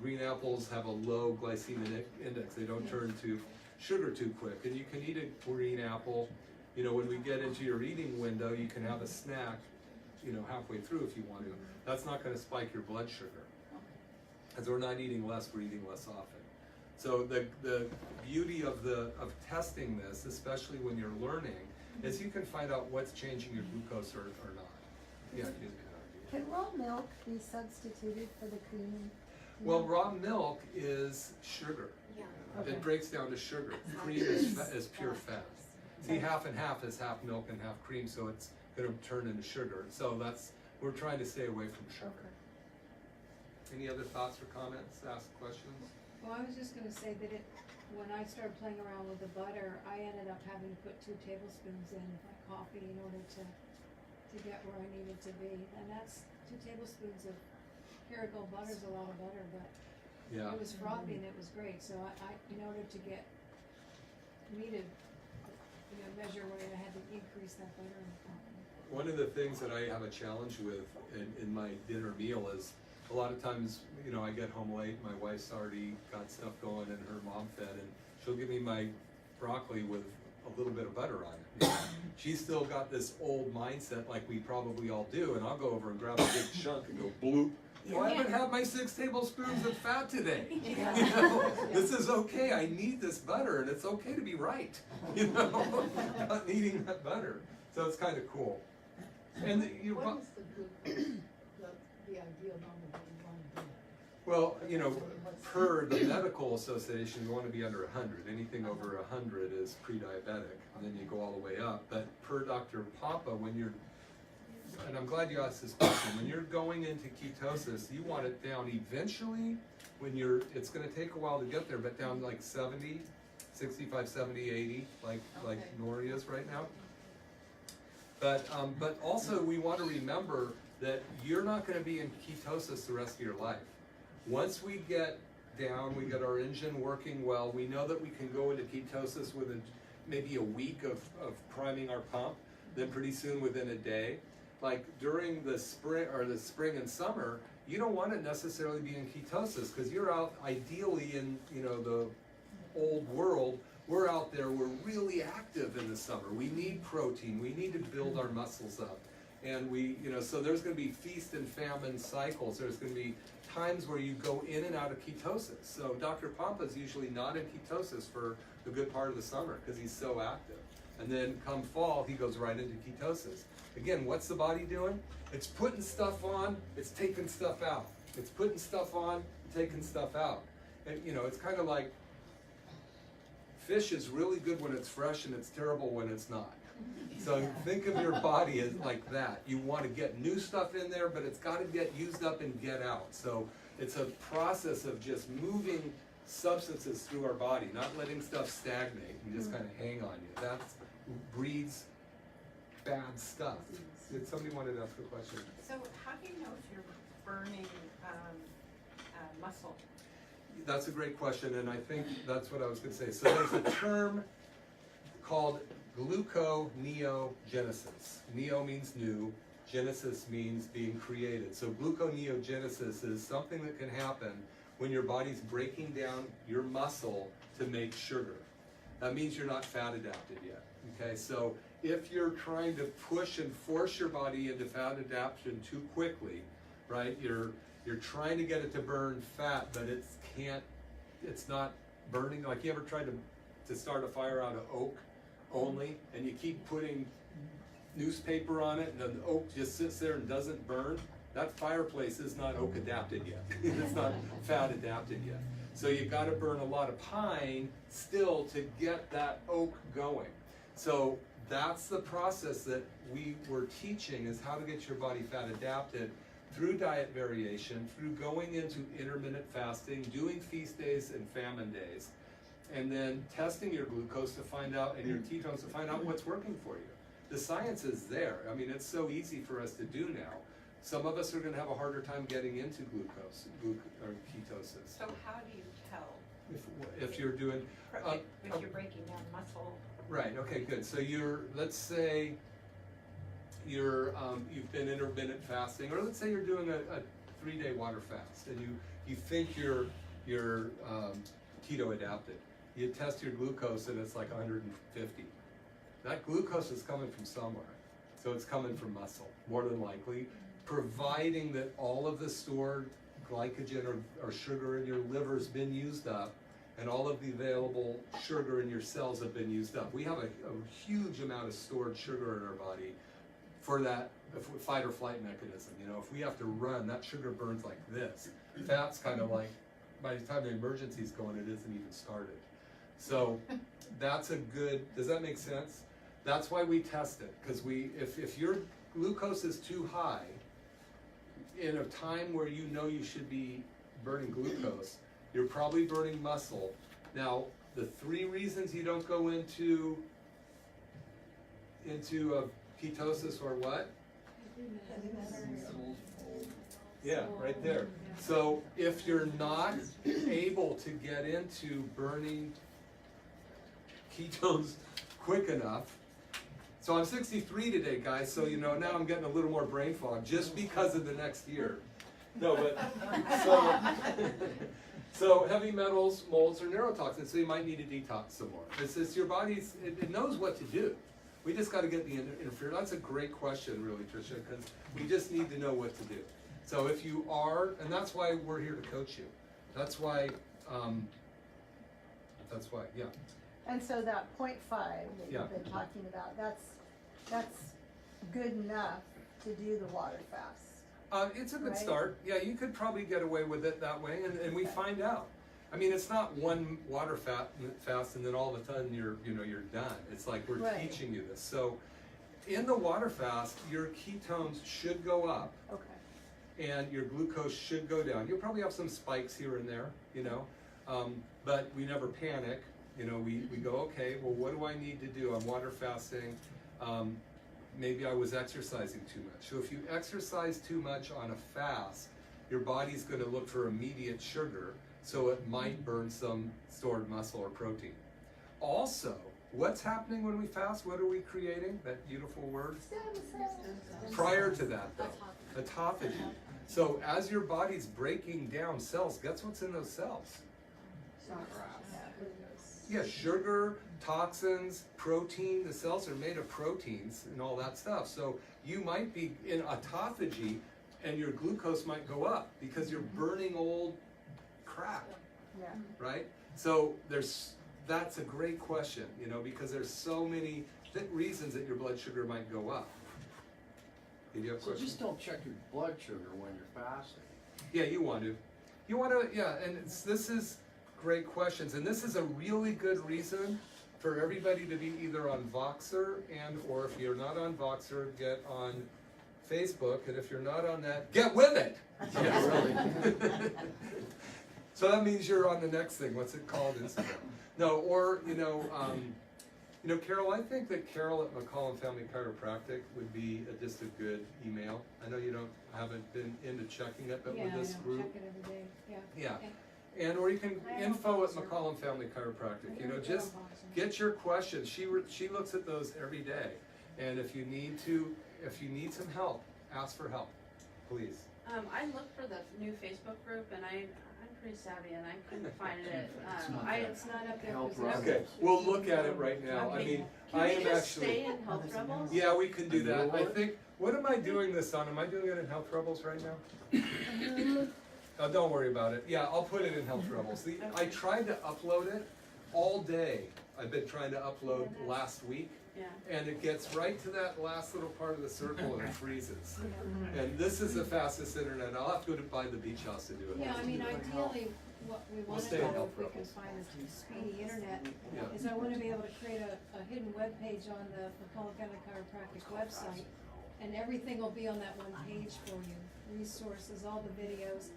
[SPEAKER 1] Green apples have a low glycemic index. They don't turn to sugar too quick. And you can eat a green apple. You know, when we get into your eating window, you can have a snack, you know, halfway through if you want to. That's not going to spike your blood sugar. Because we're not eating less, we're eating less often. So the beauty of testing this, especially when you're learning, is you can find out what's changing your glucose or not. Yeah,
[SPEAKER 3] Can raw milk be substituted for the cream?
[SPEAKER 1] well, raw milk is sugar.
[SPEAKER 6] Yeah.
[SPEAKER 3] Okay.
[SPEAKER 1] It breaks down to sugar. Cream is pure fat. See, half and half is half milk and half cream, so it's going to turn into sugar. So we're trying to stay away from sugar.
[SPEAKER 3] Okay.
[SPEAKER 1] Any other thoughts or comments? Ask questions?
[SPEAKER 8] Well, I was just gonna say that when I started playing around with the butter, I ended up having to put 2 tablespoons in my coffee in order to get where I needed to be. And that's 2 tablespoons of Kerrygold butter's a lot of butter, but
[SPEAKER 1] Yeah.
[SPEAKER 8] it was frothy and it was great. So I in order to get me to, measure weight, I had to increase that butter in the coffee.
[SPEAKER 1] One of the things that I have a challenge with in my dinner meal is a lot of times, you know, I get home late, my wife's already got stuff going and her mom fed, and she'll give me my broccoli with a little bit of butter on it. You know? She's still got this old mindset like we probably all do, and I'll go over and grab a big chunk and go bloop. Well, I haven't had my 6 tablespoons of fat today. You know, this is okay. I need this butter, and it's okay to be right. You know, not needing that butter. So it's kind of cool. And
[SPEAKER 8] What is the glucose, the ideal number that you want to be?
[SPEAKER 1] well, you know, per the medical association, you want to be under 100. Anything over 100 is pre-diabetic, and then you go all the way up. But per Dr. Pompa, when you're, and I'm glad you asked this question, when you're going into ketosis, you want it down eventually. It's going to take a while to get there, but down like 70, 65, 70, 80, like Nori is right now. But also we want to remember that you're not going to be in ketosis the rest of your life. Once we get down, we get our engine working well, we know that we can go into ketosis within maybe a week of priming our pump, then pretty soon within a day. Like during the spring and summer, you don't want to necessarily be in ketosis because you're out ideally in, you know, the old world. We're out there, we're really active in the summer. We need protein, we need to build our muscles up. And so there's going to be feast and famine cycles. There's going to be times where you go in and out of ketosis. So Dr. Pompa is usually not in ketosis for a good part of the summer because he's so active. And then come fall, he goes right into ketosis. Again, what's the body doing? It's putting stuff on, it's taking stuff out. It's putting stuff on, taking stuff out. And it's kind of like fish is really good when it's fresh and it's terrible when it's not. So think of your body as like that. You want to get new stuff in there, but it's got to get used up and get out. So it's a process of just moving substances through our body, not letting stuff stagnate and just kind of hang on you. That's breeds bad stuff. Did somebody wanted to ask a question?
[SPEAKER 9] So how do you know if you're burning muscle?
[SPEAKER 1] That's a great question, and I think that's what I was going to say. So there's a term called gluconeogenesis. Neo means new, genesis means being created. So gluconeogenesis is something that can happen when your body's breaking down your muscle to make sugar. That means you're not fat adapted yet. Okay, so if you're trying to push and force your body into fat adaptation too quickly, right? You're trying to get it to burn fat, but it's not burning. Like, you ever tried to start a fire out of oak only, and you keep putting newspaper on it, and the oak just sits there and doesn't burn? That fireplace is not oak adapted yet. It's not fat adapted yet. So you've got to burn a lot of pine still to get that oak going. So that's the process that we were teaching, is how to get your body fat adapted through diet variation, through going into intermittent fasting, doing feast days and famine days, and then testing your glucose to find out, and your ketones to find out what's working for you. The science is there. I mean, it's so easy for us to do now. Some of us are going to have a harder time getting into or ketosis.
[SPEAKER 9] So how do you tell
[SPEAKER 1] If you're doing...
[SPEAKER 9] if you're breaking down muscle?
[SPEAKER 1] Right, okay, good. So let's say you've been intermittent fasting, or let's say you're doing a 3-day water fast, and you think you're keto adapted. You test your glucose and it's like 150. That glucose is coming from somewhere. So it's coming from muscle, more than likely, providing that all of the stored glycogen or sugar in your liver has been used up, and all of the available sugar in your cells have been used up. We have a huge amount of stored sugar in our body for that fight or flight mechanism. You know, if we have to run, that sugar burns like this. Fat's kind of like, by the time the emergency's going, it isn't even started. So that's a good, does that make sense? That's why we test it, because if your glucose is too high in a time where you know you should be burning glucose, you're probably burning muscle. Now, the 3 reasons you don't go into ketosis or what? Yeah, right there. So if you're not able to get into burning ketones quick enough, so I'm 63 today, guys, so now I'm getting a little more brain fog just because of the next year. No, but, so heavy metals, molds, or neurotoxins, so you might need to detox some more. It's your body's, it knows what to do. We just got to get the interference. That's a great question, really, Tricia, because we just need to know what to do. So if you are, and that's why we're here to coach you. That's why, yeah.
[SPEAKER 3] And so that 0.5 that
[SPEAKER 1] Yeah.
[SPEAKER 3] you've been talking about, that's good enough to do the water fast.
[SPEAKER 1] It's a good
[SPEAKER 3] Right.
[SPEAKER 1] start. Yeah, you could probably get away with it that way, and we find out. I mean, it's not one water fast and then all of a sudden you're done. It's like we're
[SPEAKER 3] Right.
[SPEAKER 1] teaching you this. So in the water fast, your ketones should go up.
[SPEAKER 3] Okay.
[SPEAKER 1] And your glucose should go down. You'll probably have some spikes here and there, but we never panic. We go, okay, well, what do I need to do? I'm water fasting. Maybe I was exercising too much. So if you exercise too much on a fast, your body's going to look for immediate sugar, so it might burn some stored muscle or protein. Also, what's happening when we fast? What are we creating? That beautiful word? Prior to that, though, autophagy. So as your body's breaking down cells, guess what's in those cells? Yeah, sugar, toxins, protein. The cells are made of proteins and all that stuff. So you might be in autophagy and your glucose might go up because you're burning old crap,
[SPEAKER 3] Yeah.
[SPEAKER 1] right? So that's a great question, because there's so many reasons that your blood sugar might go up. Did you have a
[SPEAKER 4] So
[SPEAKER 1] question?
[SPEAKER 4] just don't check your blood sugar when you're fasting.
[SPEAKER 1] Yeah, you want to. Yeah, and this is great questions, and this is a really good reason for everybody to be either on Voxer or if you're not on Voxer, get on Facebook, and if you're not on that, get with it! Yeah, really. So that means you're on the next thing. What's it called? Instagram. No, or, You know, Carol, I think that Carol at McCollum Family Chiropractic would be just a good email. I know you haven't been into checking it, but with this group.
[SPEAKER 8] Check it every day, yeah.
[SPEAKER 1] Yeah.
[SPEAKER 8] Okay.
[SPEAKER 1] And, or you can,
[SPEAKER 8] I have a
[SPEAKER 1] info at
[SPEAKER 8] boxer.
[SPEAKER 1] McCollum Family Chiropractic,
[SPEAKER 8] I
[SPEAKER 1] you know,
[SPEAKER 8] don't
[SPEAKER 1] just
[SPEAKER 8] have a boxer.
[SPEAKER 1] get your questions. She looks at those every day. And if you need some help, ask for help, please.
[SPEAKER 7] I looked for the new Facebook group and I'm pretty savvy and I couldn't find it.
[SPEAKER 8] It's not up there.
[SPEAKER 4] Health
[SPEAKER 8] 'cause it's-
[SPEAKER 1] Okay, we'll look at it right now. I mean, I am
[SPEAKER 7] Can we just stay
[SPEAKER 1] actually,
[SPEAKER 7] in Health Rebels?
[SPEAKER 1] yeah, we can do
[SPEAKER 4] A
[SPEAKER 1] that.
[SPEAKER 4] new
[SPEAKER 1] I
[SPEAKER 4] one?
[SPEAKER 1] think, what am I doing this on? Am I doing it in Health Rebels right now? Oh, don't worry about it. Yeah, I'll put it in Health Rebels. I tried to upload it all day. I've been trying to upload last week.
[SPEAKER 7] Yeah.
[SPEAKER 1] And it gets right to that last little part of the circle and it freezes. And this is the fastest internet. I'll have to go by the beach house to do it.
[SPEAKER 8] Yeah, I mean, ideally, what we
[SPEAKER 1] We'll
[SPEAKER 8] wanna
[SPEAKER 1] stay in
[SPEAKER 8] do,
[SPEAKER 1] Health
[SPEAKER 8] if we can
[SPEAKER 1] Rebels.
[SPEAKER 8] find a speedy internet,
[SPEAKER 1] Yeah.
[SPEAKER 8] is I wanna be able to create a hidden webpage on the McCollum Family Chiropractic website, and everything will be on that one page for you, resources, all the videos.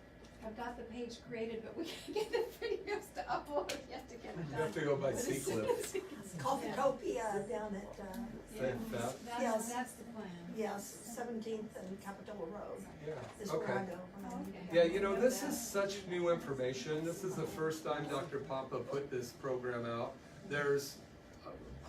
[SPEAKER 8] I've got the page created, but we can't get the videos to upload yet to get it
[SPEAKER 1] You
[SPEAKER 8] done.
[SPEAKER 1] have to go by
[SPEAKER 8] But as soon
[SPEAKER 1] C-Clip.
[SPEAKER 8] as it gets
[SPEAKER 2] Coffeetopia down at,
[SPEAKER 8] Yeah,
[SPEAKER 1] Fat.
[SPEAKER 2] Yes.
[SPEAKER 8] that's the plan.
[SPEAKER 2] yes, 17th and Capitola Road
[SPEAKER 1] Yeah,
[SPEAKER 2] is where I
[SPEAKER 1] okay.
[SPEAKER 2] go when I need
[SPEAKER 8] Okay.
[SPEAKER 2] help.
[SPEAKER 1] Yeah, you know, this is such new information. This is the first time Dr. Pompa put this program out. There's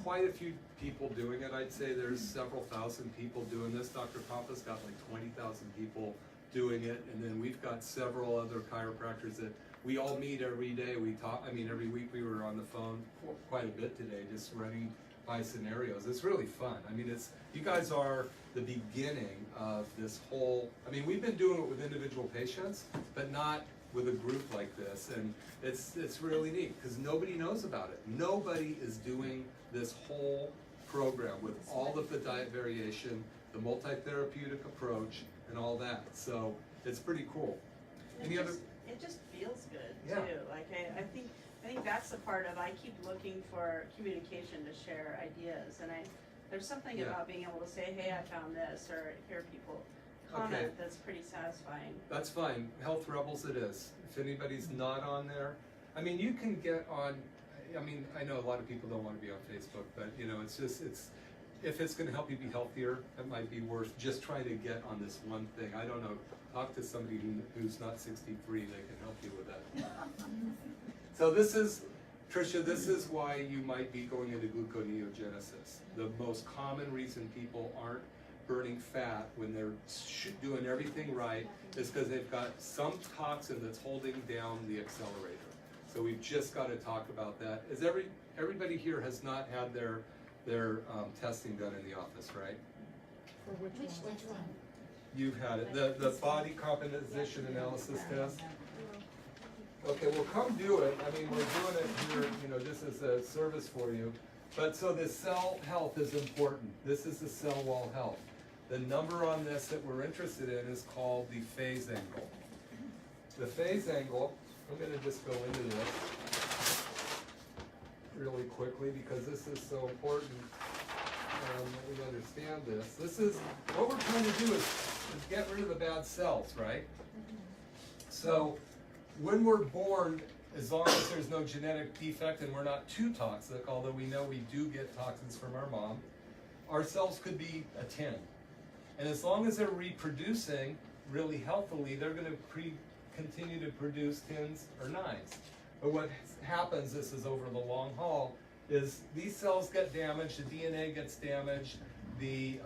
[SPEAKER 1] quite a few people doing it. I'd say there's several thousand people doing this. Dr. Pompa's got like 20,000 people doing it, and then we've got several other chiropractors that we all meet every day. We talk, I mean, every week we were on the phone quite a bit today, just running by scenarios. It's really fun. I mean, you guys are the beginning of this whole, I mean, we've been doing it with individual patients, but not with a group like this, and it's really neat, because nobody knows about it. Nobody is doing this whole program with all of the diet variation, the multi-therapeutic approach, and all that. So it's pretty cool. Any other?
[SPEAKER 7] It just feels good
[SPEAKER 1] Yeah.
[SPEAKER 7] too. Like I think that's the part of, I keep looking for communication to share ideas, and there's something
[SPEAKER 1] Yeah.
[SPEAKER 7] about being able to say, hey, I found this, or hear people comment
[SPEAKER 1] Okay.
[SPEAKER 7] that's pretty satisfying.
[SPEAKER 1] That's fine. Health Rebels it is. If anybody's not on there, I mean, you can get on, I mean, I know a lot of people don't want to be on Facebook, but you know, if it's going to help you be healthier, it might be worth just trying to get on this one thing. I don't know. Talk to somebody who's not 63. They can help you with that. So this is, Tricia, this is why you might be going into gluconeogenesis. The most common reason people aren't burning fat when they're doing everything right is because they've got some toxin that's holding down the accelerator. So we've just got to talk about that. Is everybody here has not had their testing done in the office, right?
[SPEAKER 10] For which one?
[SPEAKER 1] You've had it, the body composition analysis test? Okay, well, come do it. I mean, we're doing it here, you know, just as a service for you. But so the cell health is important. This is the cell wall health. The number on this that we're interested in is called the phase angle. The phase angle, I'm gonna just go into this really quickly because this is so important that we understand this. This is, what we're trying to do is get rid of the bad cells, right? So when we're born, as long as there's no genetic defect and we're not too toxic, although we know we do get toxins from our mom, our cells could be a 10. And as long as they're reproducing really healthily, they're going to continue to produce 10s or 9s. But what happens, this is over the long haul, is these cells get damaged, the DNA gets damaged, the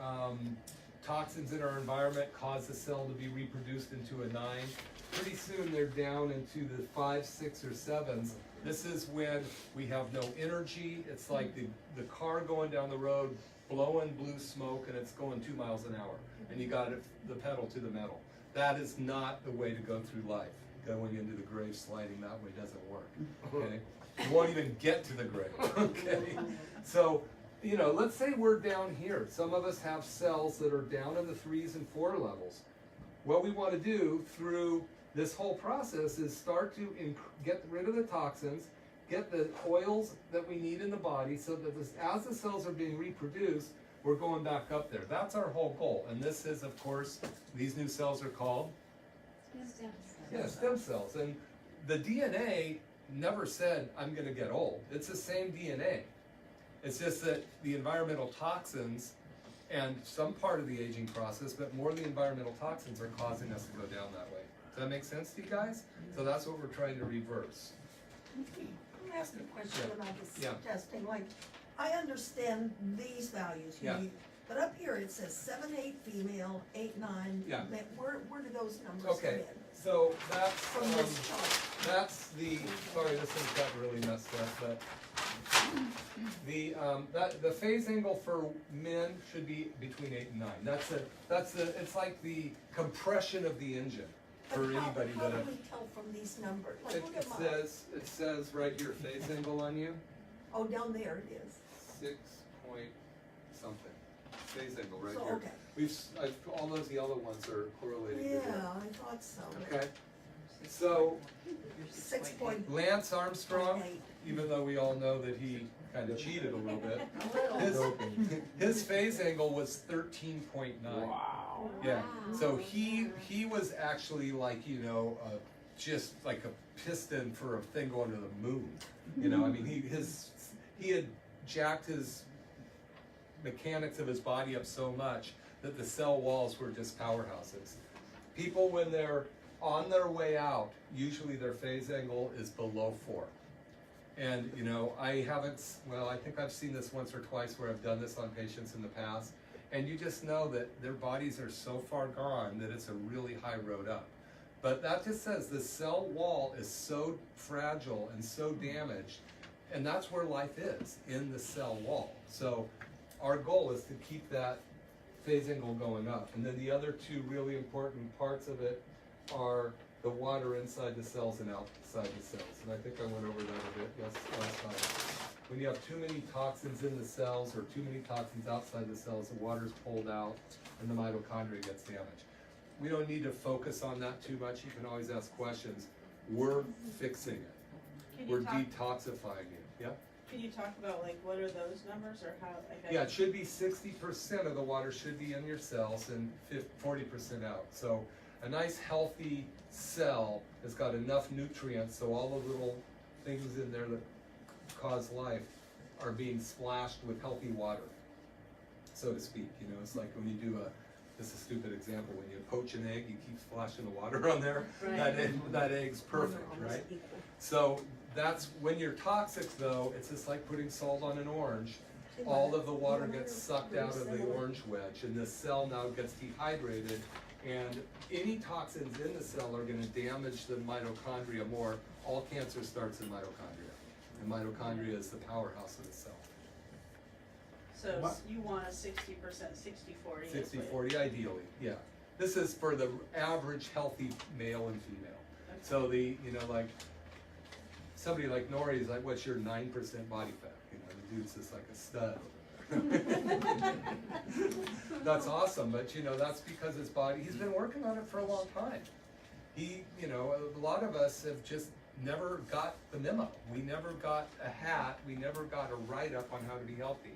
[SPEAKER 1] toxins in our environment cause the cell to be reproduced into a 9. Pretty soon they're down into the 5, 6, or 7s. This is when we have no energy. It's like the car going down the road, blowing blue smoke, and it's going 2 miles an hour. And you got the pedal to the metal. That is not the way to go through life. Going into the grave sliding that way doesn't work, okay? You won't even get to the grave, okay? So, you know, let's say we're down here. Some of us have cells that are down in the 3s and 4 levels. What we want to do through this whole process is start to get rid of the toxins, get the oils that we need in the body so that as the cells are being reproduced, we're going back up there. That's our whole goal. And this is, of course, these new cells are called? Stem cells. And the DNA never said, I'm going to get old. It's the same DNA. It's just that the environmental toxins and some part of the aging process, but more of the environmental toxins are causing us to go down that way. Does that make sense to you guys? So that's what we're trying to reverse.
[SPEAKER 2] Let me ask you a question
[SPEAKER 1] Yeah.
[SPEAKER 2] about this
[SPEAKER 1] Yeah.
[SPEAKER 2] testing, like, I understand these values, you
[SPEAKER 1] Yeah.
[SPEAKER 2] need, but up here it says 7-8 female, 8-9
[SPEAKER 1] Yeah.
[SPEAKER 2] men. Where do those numbers come
[SPEAKER 1] Okay,
[SPEAKER 2] in?
[SPEAKER 1] so that's,
[SPEAKER 2] From this chart?
[SPEAKER 1] that's the, sorry, this thing got really messed up, but the phase angle for men should be between 8 and 9. It's like the compression of the engine for
[SPEAKER 2] But
[SPEAKER 1] anybody
[SPEAKER 2] how
[SPEAKER 1] that.
[SPEAKER 2] do we tell from these numbers? Like,
[SPEAKER 1] It
[SPEAKER 2] look at mine.
[SPEAKER 1] says right here, phase angle on you,
[SPEAKER 2] Oh, down there it is.
[SPEAKER 1] 6 point something. Phase angle right
[SPEAKER 2] So,
[SPEAKER 1] here.
[SPEAKER 2] okay.
[SPEAKER 1] All those yellow ones are correlated with
[SPEAKER 2] Yeah,
[SPEAKER 1] it.
[SPEAKER 2] I thought so.
[SPEAKER 1] Okay, so
[SPEAKER 2] 6.8.
[SPEAKER 1] Lance Armstrong, even though we all know that he kind of cheated a little bit, his phase angle was 13.9.
[SPEAKER 4] Wow.
[SPEAKER 1] Yeah, so he was actually like, you know, just like a piston for a thing going to the moon. You know, I mean, he had jacked his mechanics of his body up so much that the cell walls were just powerhouses. People, when they're on their way out, usually their phase angle is below 4. And, you know, I think I've seen this once or twice where I've done this on patients in the past, and you just know that their bodies are so far gone that it's a really high road up. But that just says the cell wall is so fragile and so damaged, and that's where life is, in the cell wall. So our goal is to keep that phase angle going up. And then the other two really important parts of it are the water inside the cells and outside the cells. And I think I went over that a bit last time. When you have too many toxins in the cells or too many toxins outside the cells, the water's pulled out and the mitochondria gets damaged. We don't need to focus on that too much. You can always ask questions. We're fixing it.
[SPEAKER 7] Can
[SPEAKER 1] We're
[SPEAKER 7] you talk,
[SPEAKER 1] detoxifying it. Yeah?
[SPEAKER 7] can you talk about like what are those numbers or how? Like,
[SPEAKER 1] Yeah, it should be 60% of the water should be in your cells and 40% out. So a nice healthy cell has got enough nutrients so all the little things in there that cause life are being splashed with healthy water, so to speak. You know, it's like when you do this is a stupid example, when you poach an egg, you keep splashing the water on there, that egg's perfect, right? So that's, when you're toxic though, it's just like putting salt on an orange. All of the water gets sucked out of the orange wedge, and the cell now gets dehydrated, and any toxins in the cell are going to damage the mitochondria more. All cancer starts in mitochondria, and mitochondria is the powerhouse of the cell.
[SPEAKER 7] So you want a 60%, 60-40.
[SPEAKER 1] 60-40 ideally, yeah. This is for the average healthy male and female.
[SPEAKER 7] Okay.
[SPEAKER 1] So like somebody like Nori's like, what's your 9% body fat? You know, the dude's just like a stud over there. That's awesome, but you know, that's because his body, he's been working on it for a long time. A lot of us have just never got the memo. We never got a hat, we never got a write-up on how to be healthy.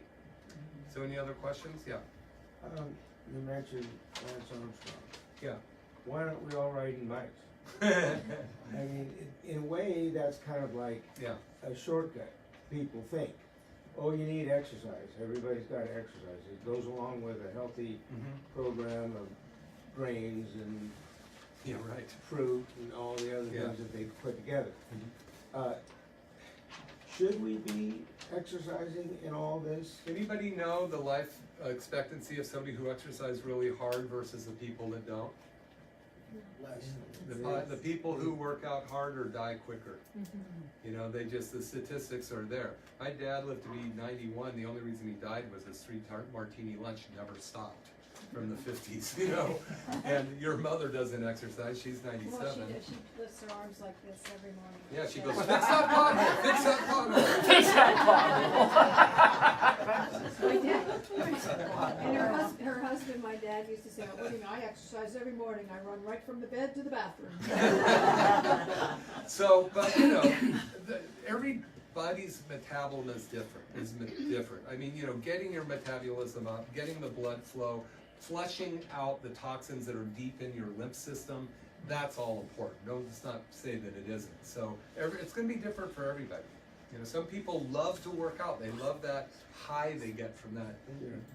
[SPEAKER 1] So any other questions? Yeah.
[SPEAKER 11] You mentioned Lance Armstrong.
[SPEAKER 1] Yeah.
[SPEAKER 11] Why aren't we all riding bikes? I mean, in a way, that's kind of like
[SPEAKER 1] Yeah.
[SPEAKER 11] a shortcut. People think, oh, you need exercise. Everybody's got to exercise. It goes along with a healthy program of grains and
[SPEAKER 1] Yeah, right.
[SPEAKER 11] fruit and all the other
[SPEAKER 1] Yeah.
[SPEAKER 11] things that they put together. Should we be exercising in all this?
[SPEAKER 1] Anybody know the life expectancy of somebody who exercises really hard versus the people that don't?
[SPEAKER 11] Less.
[SPEAKER 1] The people who work out harder die quicker. You know, the statistics are there. My dad lived to be 91. The only reason he died was his 3-martini lunch never stopped from the 50s, you know. And your mother doesn't exercise. She's 97.
[SPEAKER 8] Well, she does. She lifts her arms like this every morning.
[SPEAKER 1] Yeah, she goes, fix that pothole, fix that pothole.
[SPEAKER 4] Fix that
[SPEAKER 8] My dad, and her husband, my dad used to say, "What do you mean? I exercise every morning. I run right from the bed to the bathroom."
[SPEAKER 1] So, but you know, everybody's metabolism is different. I mean, you know, getting your metabolism up, getting the blood flow, flushing out the toxins that are deep in your lymph system, that's all important. Let's not say that it isn't. So it's going to be different for everybody. You know, some people love to work out. They love that high they get from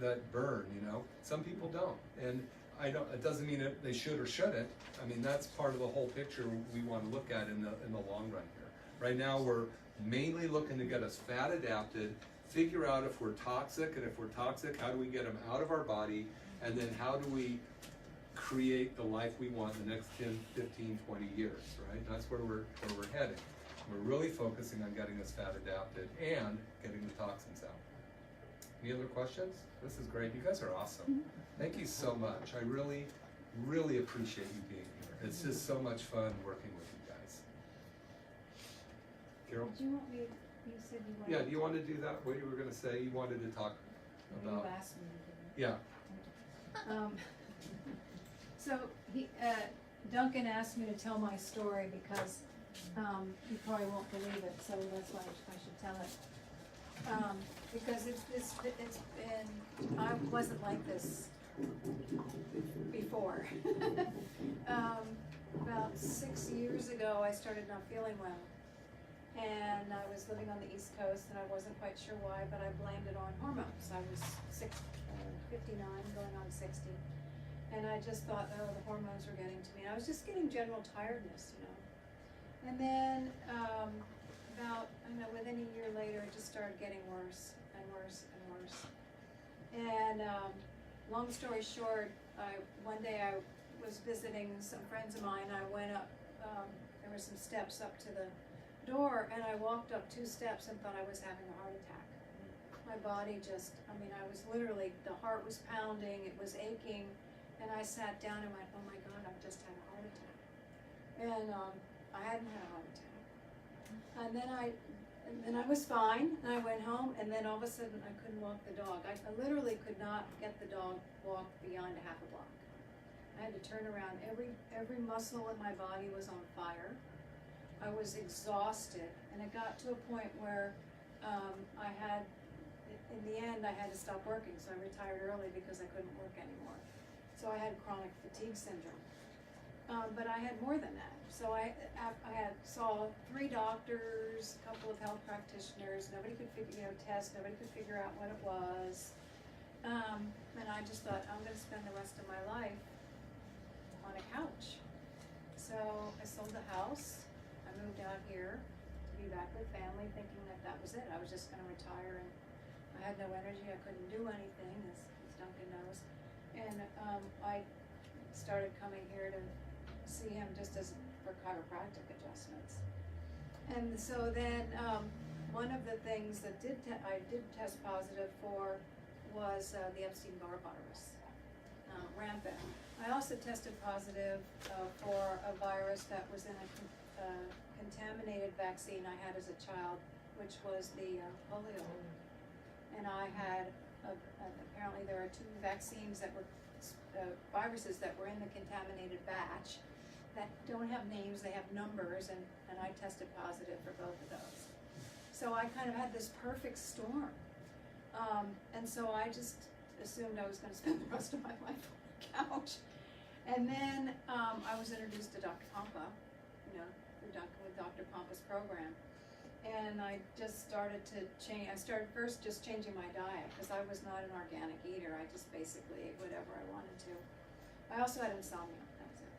[SPEAKER 1] that burn, you know. Some people don't. And I don't, it doesn't mean that they should or shouldn't. I mean, that's part of the whole picture we want to look at in the long run here. Right now, we're mainly looking to get us fat adapted, figure out if we're toxic, and if we're toxic, how do we get them out of our body, and then how do we create the life we want in the next 10, 15, 20 years, right? That's where we're heading. We're really focusing on getting us fat adapted and getting the toxins out. Any other questions? This is great. You guys are awesome. Thank you so much. I really, really appreciate you being here. It's just so much fun working with you guys. Carol?
[SPEAKER 8] Do you want me, you said you wanted.
[SPEAKER 1] Yeah, do you want to do that? What you were going to say? You wanted to talk about.
[SPEAKER 8] You asked me to do it.
[SPEAKER 1] Yeah.
[SPEAKER 8] So Duncan asked me to tell my story because you probably won't believe it, so that's why I should tell it. Because it's been, I wasn't like this before. About 6 years ago, I started not feeling well. And I was living on the East Coast, and I wasn't quite sure why, but I blamed it on hormones. I was 59, going on 60. And I just thought, oh, the hormones were getting to me. And I was just getting general tiredness, you know. And then about, I don't know, within a year later, it just started getting worse and worse and worse. And long story short, one day I was visiting some friends of mine. I went up, there were some steps up to the door, and I walked up 2 steps and thought I was having a heart attack. My body just, I mean, I was literally, the heart was pounding, it was aching, and I sat down and went, oh my God, I've just had a heart attack. And I hadn't had a heart attack. And then I was fine, and I went home, and then all of a sudden I couldn't walk the dog. I literally could not get the dog walked beyond a half a block. I had to turn around. Every muscle in my body was on fire. I was exhausted, and it got to a point where I had, in the end, I had to stop working, so I retired early because I couldn't work anymore. So I had chronic fatigue syndrome. But I had more than that. So I saw 3 doctors, a couple of health practitioners. Nobody could test. Nobody could figure out what it was. And I just thought, I'm going to spend the rest of my life on a couch. So I sold the house. I moved out here to be back with family, thinking that that was it. I was just going to retire, and I had no energy. I couldn't do anything, as Duncan knows. And I started coming here to see him just as for chiropractic adjustments. And so then one of the things that I did test positive for was the Epstein-Barr virus, rampant. I also tested positive for a virus that was in a contaminated vaccine I had as a child, which was the polio. And I had, apparently there are 2 vaccines that were, viruses that were in the contaminated batch that don't have names, they have numbers, and I tested positive for both of those. So I kind of had this perfect storm. And so I just assumed I was going to spend the rest of my life on the couch. And then I was introduced to Dr. Pompa, with Dr. Pompa's program. And I just started to change. I started first just changing my diet because I was not an organic eater. I just basically ate whatever I wanted to. I also had insomnia. That was it.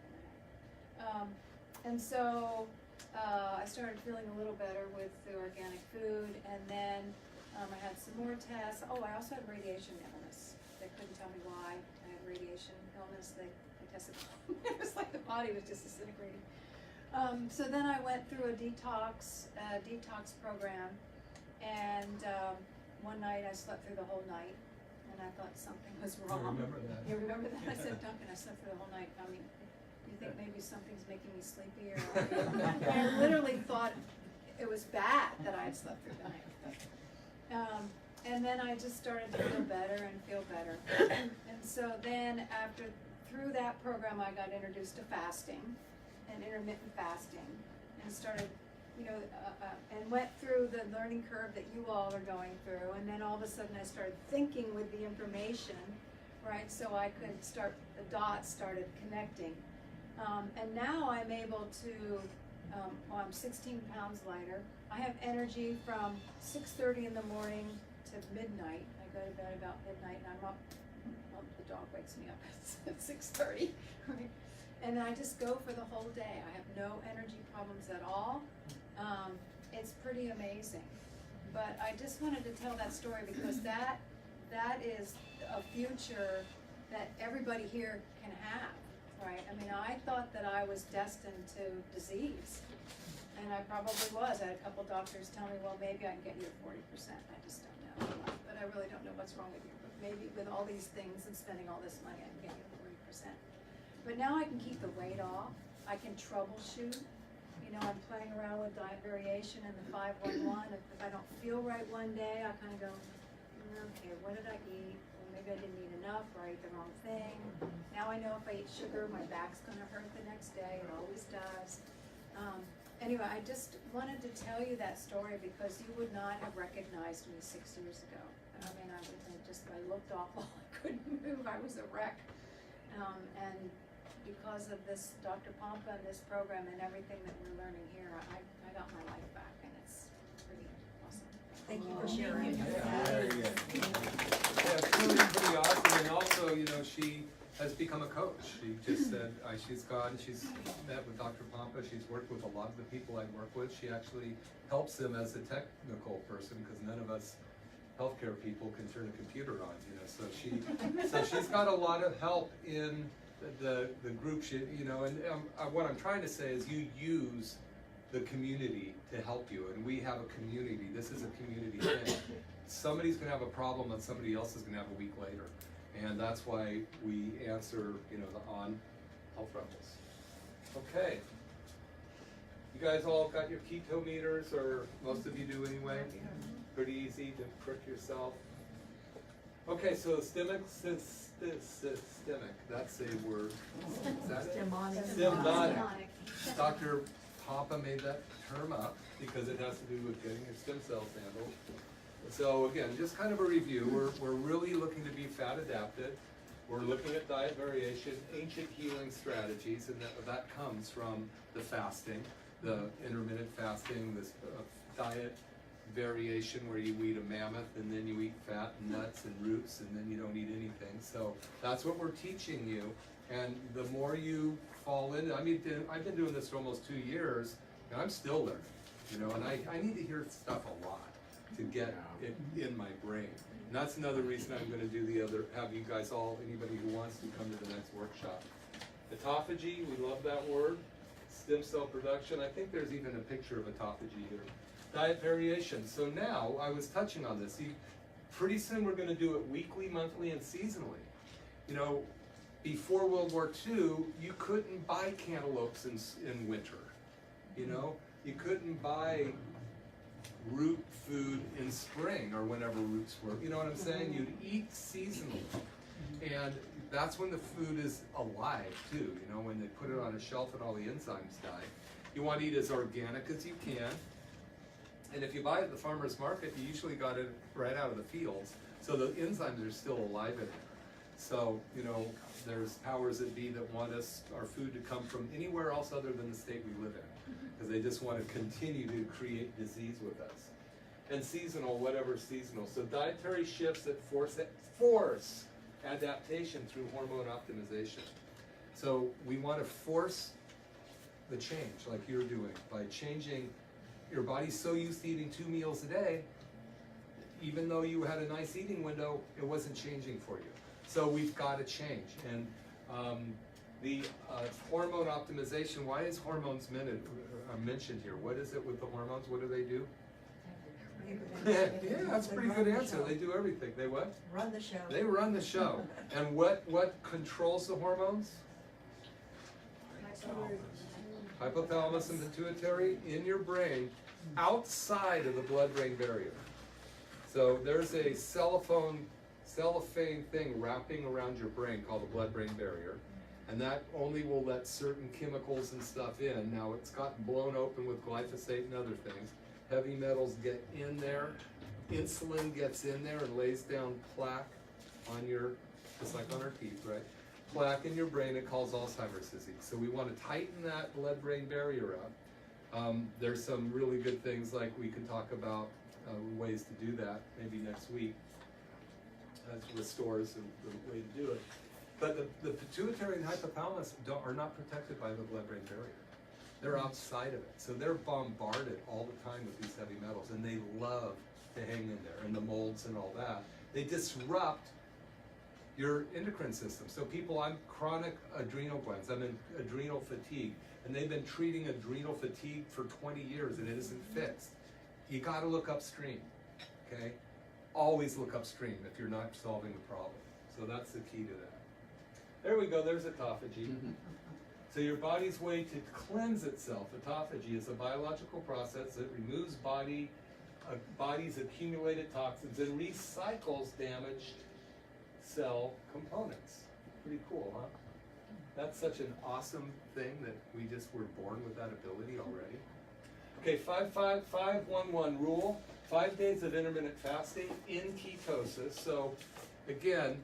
[SPEAKER 8] And so I started feeling a little better with the organic food, and then I had some more tests. Oh, I also had radiation illness. They couldn't tell me why I had radiation illness. They tested it was like the body was just disintegrating. So then I went through a detox program, and one night I slept through the whole night, and I thought something was wrong.
[SPEAKER 1] I remember that.
[SPEAKER 8] You remember that? I said, Duncan, I slept through the whole night. I mean, you think maybe something's making me sleepy, or I literally thought it was bad that I had slept through the night. And then I just started to feel better and feel better. And so then through that program, I got introduced to fasting and intermittent fasting, and started, and went through the learning curve that you all are going through. And then all of a sudden I started thinking with the information, right? So I could the dots started connecting. And now I'm able to Well, I'm 16 pounds lighter. I have energy from 6:30 in the morning to midnight. I go to bed about midnight and I'm up, well, the dog wakes me up at 6:30, right? And I just go for the whole day. I have no energy problems at all. It's pretty amazing. But I just wanted to tell that story because that is a future that everybody here can have, right? I mean, I thought that I was destined to disease, and I probably was. I had a couple doctors tell me, well, maybe I can get you to 40%. I just don't know. But I really don't know what's wrong with you. But maybe with all these things and spending all this money, I can get you to 40%. But now I can keep the weight off. I can troubleshoot. You know, I'm playing around with diet variation and the 511. If I don't feel right one day, I kind of go, okay, what did I eat? Well, maybe I didn't eat enough or I ate the wrong thing. Now I know if I eat sugar, my back's going to hurt the next day. It always does. Anyway, I just wanted to tell you that story because you would not have recognized me 6 years ago. I mean, I looked awful. I couldn't move. I was a wreck. And because of this Dr. Pompa and this program and everything that we're learning here, I got my life back, and it's pretty awesome.
[SPEAKER 2] Thank you for sharing.
[SPEAKER 11] Very good.
[SPEAKER 1] Yeah, it's pretty awesome, and also, you know, she has become a coach. She just said she's met with Dr. Pompa. She's worked with a lot of the people I work with. She actually helps them as a technical person because none of us healthcare people can turn a computer on, you know. So she's got a lot of help in the group. You know, and what I'm trying to say is you use the community to help you, and we have a community. This is a community thing. Somebody's gonna have a problem that somebody else is gonna have a week later, and that's why we answer, you know, the on health rebels. Okay, you guys all got your keto meters, or most of you do anyway. Pretty easy to prick yourself. Okay, so systemic, that's a word. Is that it? Stemnomic. Dr. Pompa made that term up because it has to do with getting your stem cells handled. So again, just kind of a review. We're really looking to be fat adapted. We're looking at diet variation, ancient healing strategies, and that comes from the fasting, the intermittent fasting, this diet variation where you eat a mammoth and then you eat fat and nuts and roots and then you don't eat anything. So that's what we're teaching you. And the more you fall in, I mean, I've been doing this for almost 2 years and I'm still learning, you know, and I need to hear stuff a lot to get it in my brain. And that's another reason I'm going to do have you guys all, anybody who wants to come to the next workshop. Autophagy, we love that word. Stem cell production, I think there's even a picture of autophagy here. Diet variation. So now, I was touching on this. Pretty soon we're going to do it weekly, monthly, and seasonally. You know, before World War II, you couldn't buy cantaloupes in winter. You know, you couldn't buy root food in spring or whenever roots were. You know what I'm saying? You'd eat seasonally. And that's when the food is alive too. You know, when they put it on a shelf and all the enzymes die. You want to eat as organic as you can. And if you buy it at the farmer's market, you usually got it right out of the fields. So the enzymes are still alive in there. So, you know, there's powers that be that want our food to come from anywhere else other than the state we live in. Because they just want to continue to create disease with us. And seasonal, whatever seasonal. So dietary shifts that force adaptation through hormone optimization. So we want to force the change like you're doing by changing. Your body's so used to eating 2 meals a day, even though you had a nice eating window, it wasn't changing for you. So we've got to change. And the hormone optimization, why is hormones mentioned here? What is it with the hormones? What do they do? Yeah, that's a pretty good answer. They do everything. They what?
[SPEAKER 2] Run the show.
[SPEAKER 1] They run the show. And what controls the hormones? Hypothalamus and pituitary in your brain, outside of the blood-brain barrier. So there's a cellophane thing wrapping around your brain called the blood-brain barrier, and that only will let certain chemicals and stuff in. Now it's gotten blown open with glyphosate and other things. Heavy metals get in there, insulin gets in there and lays down plaque on just like on our teeth, right? Plaque in your brain, it calls Alzheimer's disease. So we want to tighten that blood-brain barrier up. There's some really good things, like we can talk about ways to do that maybe next week. To restores the way to do it. But the pituitary and hypothalamus are not protected by the blood-brain barrier. They're outside of it. So they're bombarded all the time with these heavy metals, and they love to hang in there, and the molds and all that. They disrupt your endocrine system. So people, I'm chronic adrenal glands, I'm in adrenal fatigue, and they've been treating adrenal fatigue for 20 years and it isn't fixed. You gotta look upstream, okay? Always look upstream if you're not solving the problem. So that's the key to that. There we go, there's autophagy. So your body's way to cleanse itself, autophagy, is a biological process that removes body's accumulated toxins and recycles damaged cell components. Pretty cool, huh? That's such an awesome thing that we just were born with that ability already. Okay, 5-5-5-1-1 rule. 5 days of intermittent fasting in ketosis. So again,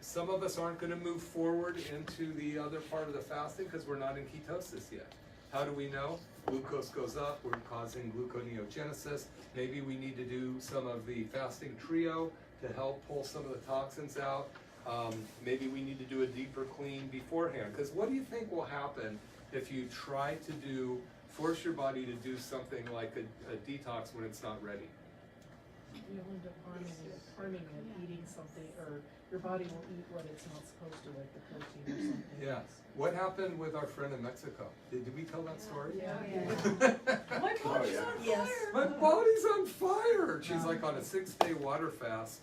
[SPEAKER 1] some of us aren't going to move forward into the other part of the fasting because we're not in ketosis yet. How do we know? Glucose goes up, we're causing gluconeogenesis. Maybe we need to do some of the fasting trio to help pull some of the toxins out. Maybe we need to do a deeper clean beforehand. Because what do you think will happen if you try to force your body to do something like a detox when it's not ready?
[SPEAKER 10] You'll end up harming it, eating something, or your body will eat what it's not supposed to, like the protein or something.
[SPEAKER 1] Yeah. What happened with our friend in Mexico? Did we tell that story?
[SPEAKER 10] Yeah. My body's on
[SPEAKER 2] Yes.
[SPEAKER 10] fire!
[SPEAKER 1] My body's on fire! She's like on a 6-day water fast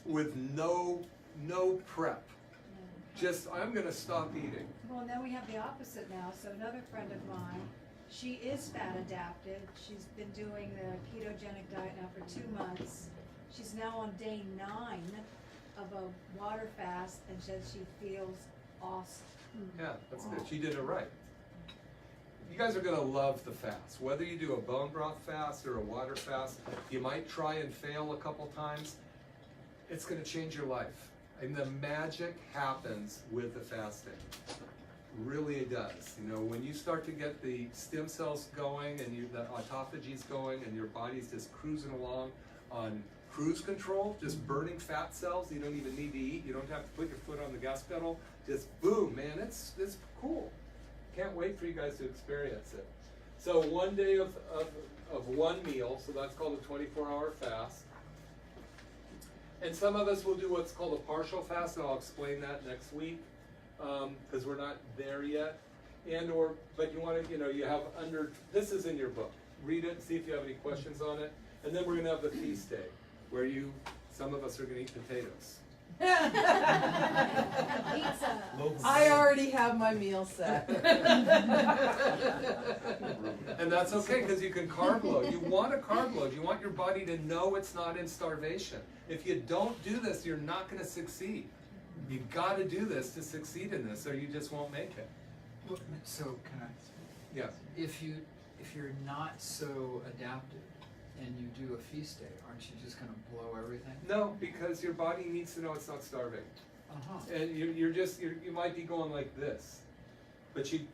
[SPEAKER 1] with no prep. Just, I'm gonna stop eating.
[SPEAKER 8] Well, now we have the opposite now. So another friend of mine, she is fat adapted. She's been doing the ketogenic diet now for 2 months. She's now on day 9 of a water fast and says she feels awesome.
[SPEAKER 1] Yeah, that's good. She did it right. You guys are gonna love the fast. Whether you do a bone broth fast or a water fast, you might try and fail a couple times. It's gonna change your life. And the magic happens with the fasting. Really it does. You know, when you start to get the stem cells going and the autophagy is going and your body's just cruising along on cruise control, just burning fat cells, you don't even need to eat, you don't have to put your foot on the gas pedal, just boom, man, it's cool. Can't wait for you guys to experience it. So 1 day of one meal, so that's called a 24-hour fast. And some of us will do what's called a partial fast, and I'll explain that next week, because we're not there yet. But you want to, you have this is in your book. Read it, see if you have any questions on it. And then we're going to have the feast day, where some of us are going to eat potatoes.
[SPEAKER 8] Pizza.
[SPEAKER 10] I already have my meal set.
[SPEAKER 1] And that's okay, because you can carb load. You want a carb load. You want your body to know it's not in starvation. If you don't do this, you're not going to succeed. You got to do this to succeed in this, or you just won't make it.
[SPEAKER 13] Well, so can I?
[SPEAKER 1] Yeah.
[SPEAKER 13] If you're not so adapted and you do a feast day, aren't you just going to blow everything?
[SPEAKER 1] No, because your body needs to know it's not starving. And you might be going like this, but you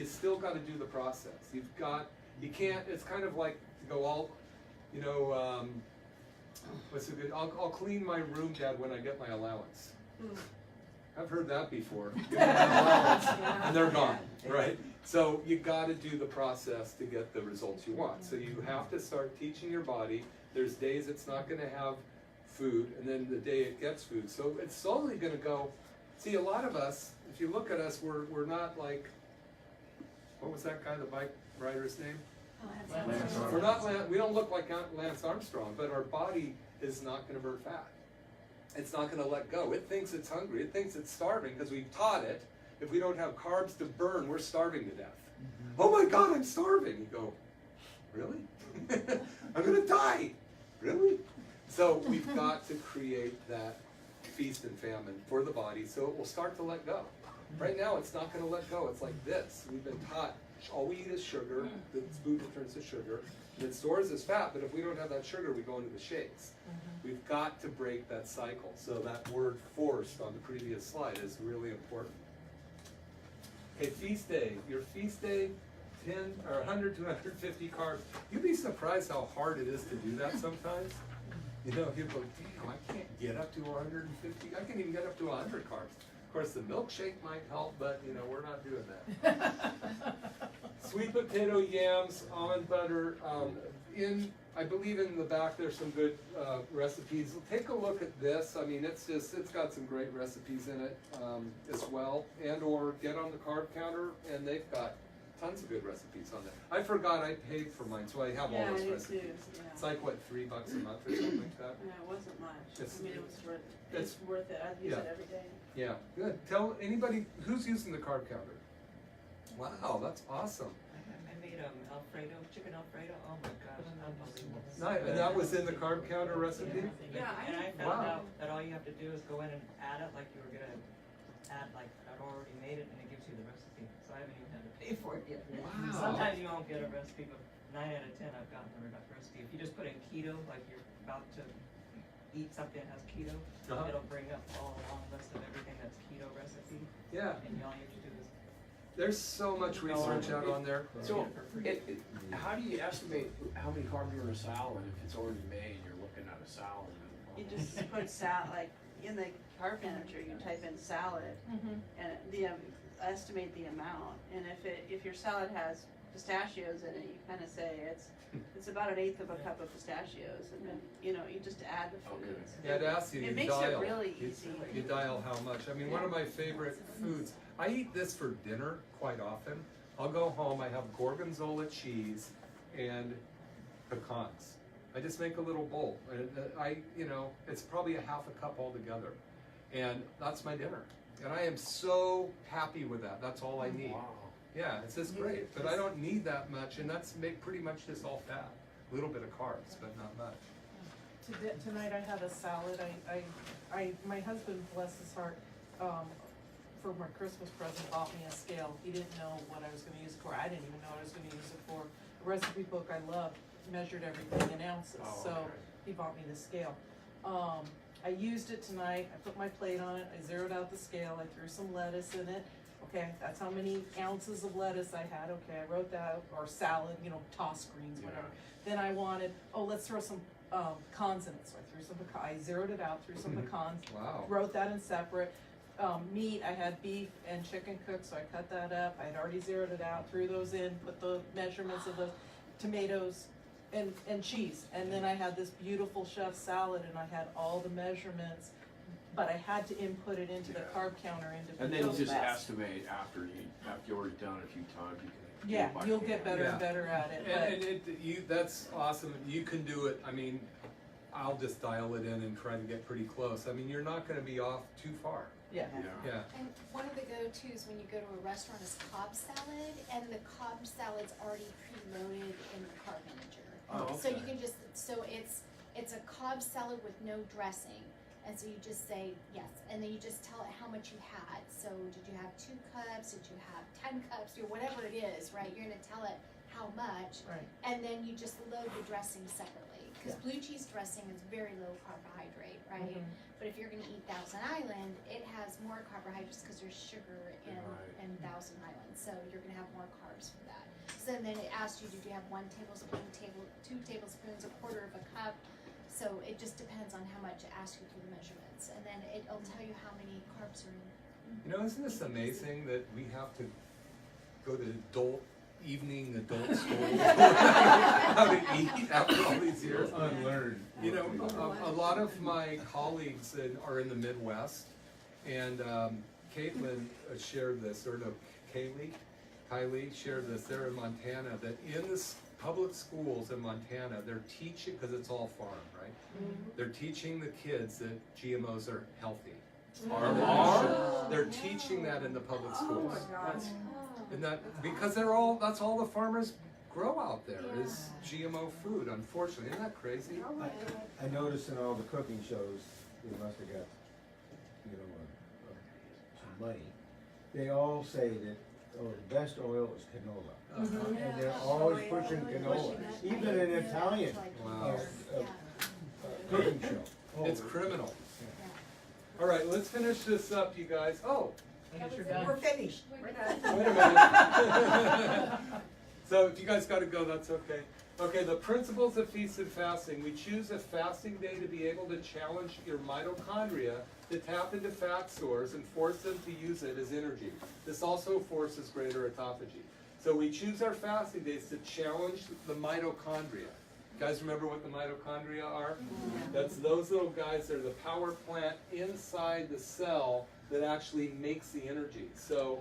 [SPEAKER 1] still got to do the process. You can't. It's kind of like to go all, what's so good? I'll clean my room, Dad, when I get my allowance. I've heard that before. Get my allowance, and they're gone, right? So you got to do the process to get the results you want. So you have to start teaching your body. There's days it's not going to have food, and then the day it gets food. So it's slowly going to go. See, a lot of us, if you look at us, we're not like, what was that guy, the bike rider's name?
[SPEAKER 2] Lance
[SPEAKER 1] We're not. We don't look like Lance Armstrong, but our body is not going to burn fat. It's not going to let go. It thinks it's hungry. It thinks it's starving because we've taught it. If we don't have carbs to burn, we're starving to death. Mm-hmm. Oh my God, I'm starving. You go, really? I'm going to die. Really? So we've got to create that feast and famine for the body so it will start to let go. Right now, it's not going to let go. It's like this. We've been taught all we eat is sugar. The food turns to sugar. And it stores as fat, but if we don't have that sugar, we go into the shakes. We've got to break that cycle. So that word forced on the previous slide is really important. Okay, feast day. Your feast day, 10 or 100 to 150 carbs. You'd be surprised how hard it is to do that sometimes. You know, you go, damn, I can't get up to 150. I can even get up to 100 carbs. Of course, the milkshake might help, but you know, we're not doing that. Sweet potato, yams, almond butter. I believe in the back there's some good recipes. Take a look at this. I mean, it's got some great recipes in it as well. And or get on the carb counter, and they've got tons of good recipes on there. I forgot I paid for mine, so I have all those recipes.
[SPEAKER 7] Too, yeah.
[SPEAKER 1] It's like what, $3 a month or something like that.
[SPEAKER 7] Yeah, it wasn't much.
[SPEAKER 1] It's-
[SPEAKER 7] I mean, it was worth it. It's worth it. I'd use
[SPEAKER 1] yeah.
[SPEAKER 7] it every day.
[SPEAKER 1] Yeah, good. Tell anybody who's using the carb counter. Wow, that's awesome.
[SPEAKER 14] I made Alfredo, chicken Alfredo. Oh my gosh, unbelievable.
[SPEAKER 1] Nice. And that was in the carb counter recipe?
[SPEAKER 7] Yeah,
[SPEAKER 14] And I found
[SPEAKER 1] Wow.
[SPEAKER 14] out that all you have to do is go in and add it like you were gonna add, like I'd already made it, and it gives you the recipe. So I haven't even had to pay for it yet.
[SPEAKER 1] Wow.
[SPEAKER 14] Sometimes you won't get a recipe, but 9 out of 10 I've gotten the recipe. If you just put in keto, like you're about to eat something that has keto, it'll bring up all a long list of everything that's keto recipe.
[SPEAKER 1] Yeah.
[SPEAKER 14] And all you have to do is
[SPEAKER 1] There's so much research out on there.
[SPEAKER 4] So, how do you estimate how many carbs are in a salad if it's already made? You're looking at a salad.
[SPEAKER 7] You just put like in the carb manager, you type in salad and estimate the amount. And if your salad has pistachios in it, you kind of say it's about 1/8 of a cup of pistachios, and then you just add the foods.
[SPEAKER 1] Yeah, it asks you.
[SPEAKER 7] It
[SPEAKER 1] You
[SPEAKER 7] makes
[SPEAKER 1] dial.
[SPEAKER 7] it really easy.
[SPEAKER 1] You dial how much. I mean, one of my favorite foods. I eat this for dinner quite often. I'll go home. I have gorgonzola cheese and pecans. I just make a little bowl, and it's probably a half a cup altogether, and that's my dinner. And I am so happy with that. That's all I need.
[SPEAKER 4] Wow.
[SPEAKER 1] Yeah, it's just great. But I don't need that much, and that's pretty much just all fat. A little bit of carbs, but not much.
[SPEAKER 10] Tonight I had a salad. My husband, bless his heart, for my Christmas present, bought me a scale. He didn't know what I was going to use it for. I didn't even know what I was going to use it for. The recipe book I loved measured everything in ounces, so he bought me the scale. I used it tonight. I put my plate on it. I zeroed out the scale. I threw some lettuce in it. Okay, that's how many ounces of lettuce I had. Okay, I wrote that, or salad, tossed greens, whatever. Then I wanted, let's throw some pecans in it. So I threw some pecans. I zeroed it out, threw some pecans.
[SPEAKER 1] Wow.
[SPEAKER 10] Wrote that in separate. Meat, I had beef and chicken cooked, so I cut that up. I had already zeroed it out, threw those in, put the measurements of the tomatoes and cheese. And then I had this beautiful chef salad, and I had all the measurements, but I had to input it into the carb counter individually.
[SPEAKER 4] And then you just estimate after you've already done it a few times, you can.
[SPEAKER 10] Yeah, you'll get better and better at it.
[SPEAKER 1] And that's awesome. You can do it. I mean, I'll just dial it in and try to get pretty close. I mean, you're not going to be off too far.
[SPEAKER 10] Yeah.
[SPEAKER 1] Yeah.
[SPEAKER 6] And one of the go-tos when you go to a restaurant is Cobb salad, and the Cobb salad's already preloaded in the carb manager.
[SPEAKER 4] Oh,
[SPEAKER 6] So
[SPEAKER 4] okay.
[SPEAKER 6] you can just, it's a Cobb salad with no dressing, and so you just say yes, and then you just tell it how much you had. So did you have 2 cups? Did you have 10 cups? Or whatever it is, right? You're gonna tell it how much,
[SPEAKER 10] Right.
[SPEAKER 6] and then you just load the dressing separately. Because blue cheese dressing is very low carbohydrate, right? But if you're gonna eat Thousand Island, it has more carbohydrates because there's sugar in Thousand Island, so you're gonna have more carbs for that. So then it asks you, did you have 1 tablespoon, 2 tablespoons, 1/4 of a cup? So it just depends on how much it asks you through the measurements, and then it'll tell you how many carbs are in.
[SPEAKER 1] Isn't this amazing that we have to go to adult school how to eat after all these years?
[SPEAKER 11] Unlearned.
[SPEAKER 1] A lot of my colleagues are in the Midwest, and Caitlin shared this, or no, Kylie shared this. They're in Montana, that in the public schools in Montana, they're teaching, because it's all farm, right? They're teaching the kids that GMOs are healthy. They're teaching that in the public schools. And because that's all the farmers grow out there is GMO food, unfortunately. Isn't that crazy?
[SPEAKER 11] I noticed in all the cooking shows, they must have got, some money. They all say that, the best oil is canola. And they're always pushing canola, even in Italian cooking show.
[SPEAKER 1] It's criminal. All right, let's finish this up, you guys. Oh,
[SPEAKER 10] I guess you're done.
[SPEAKER 2] We're finished.
[SPEAKER 1] wait a minute. So if you guys got to go, that's okay. Okay, the principles of feast and fasting. We choose a fasting day to be able to challenge your mitochondria to tap into fat stores and force them to use it as energy. This also forces greater autophagy. So we choose our fasting days to challenge the mitochondria. You guys remember what the mitochondria are? That's those little guys that are the power plant inside the cell that actually makes the energy. So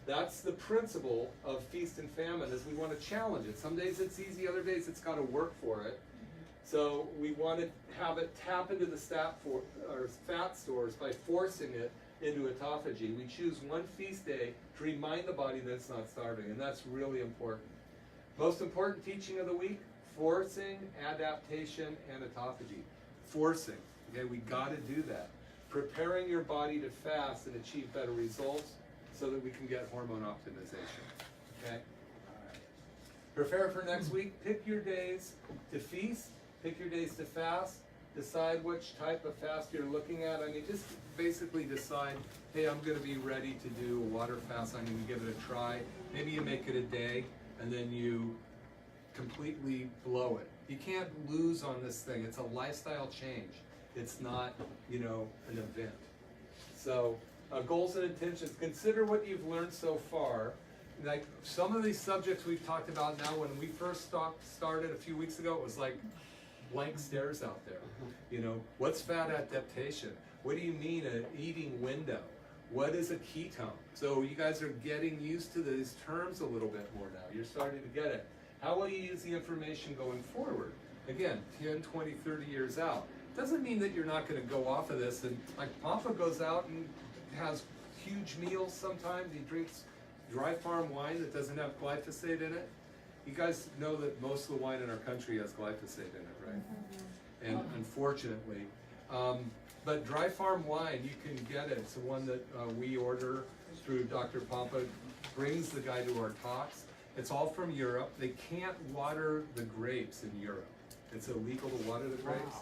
[SPEAKER 1] that's the principle of feast and famine, is we want to challenge it. Some days it's easy, other days it's got to work for it. So we want to have it tap into the fat stores by forcing it into autophagy. We choose one feast day to remind the body that it's not starving, and that's really important. Most important teaching of the week, forcing, adaptation, and autophagy. Forcing, okay, we got to do that. Preparing your body to fast and achieve better results so that we can get hormone optimization, okay? Prepare for next week. Pick your days to feast, pick your days to fast, decide which type of fast you're looking at. I mean, just basically decide, hey, I'm going to be ready to do a water fast. I'm going to give it a try. Maybe you make it a day, and then you completely blow it. You can't lose on this thing. It's a lifestyle change. It's not, you know, an event. So goals and intentions. Consider what you've learned so far. Like some of these subjects we've talked about now, when we first started a few weeks ago, it was like blank stares out there. You know, what's fat adaptation? What do you mean an eating window? What is a ketone? So you guys are getting used to these terms a little bit more now. You're starting to get it. How will you use the information going forward? Again, 10, 20, 30 years out. Doesn't mean that you're not going to go off of this. And like Pompa goes out and has huge meals sometimes. He drinks dry farm wine that doesn't have glyphosate in it. You guys know that most of the wine in our country has glyphosate in it, right? And unfortunately. But dry farm wine, you can get it. It's the one that we order through Dr. Pompa, brings the guy to our talks. It's all from Europe. They can't water the grapes in Europe. It's illegal to water the grapes.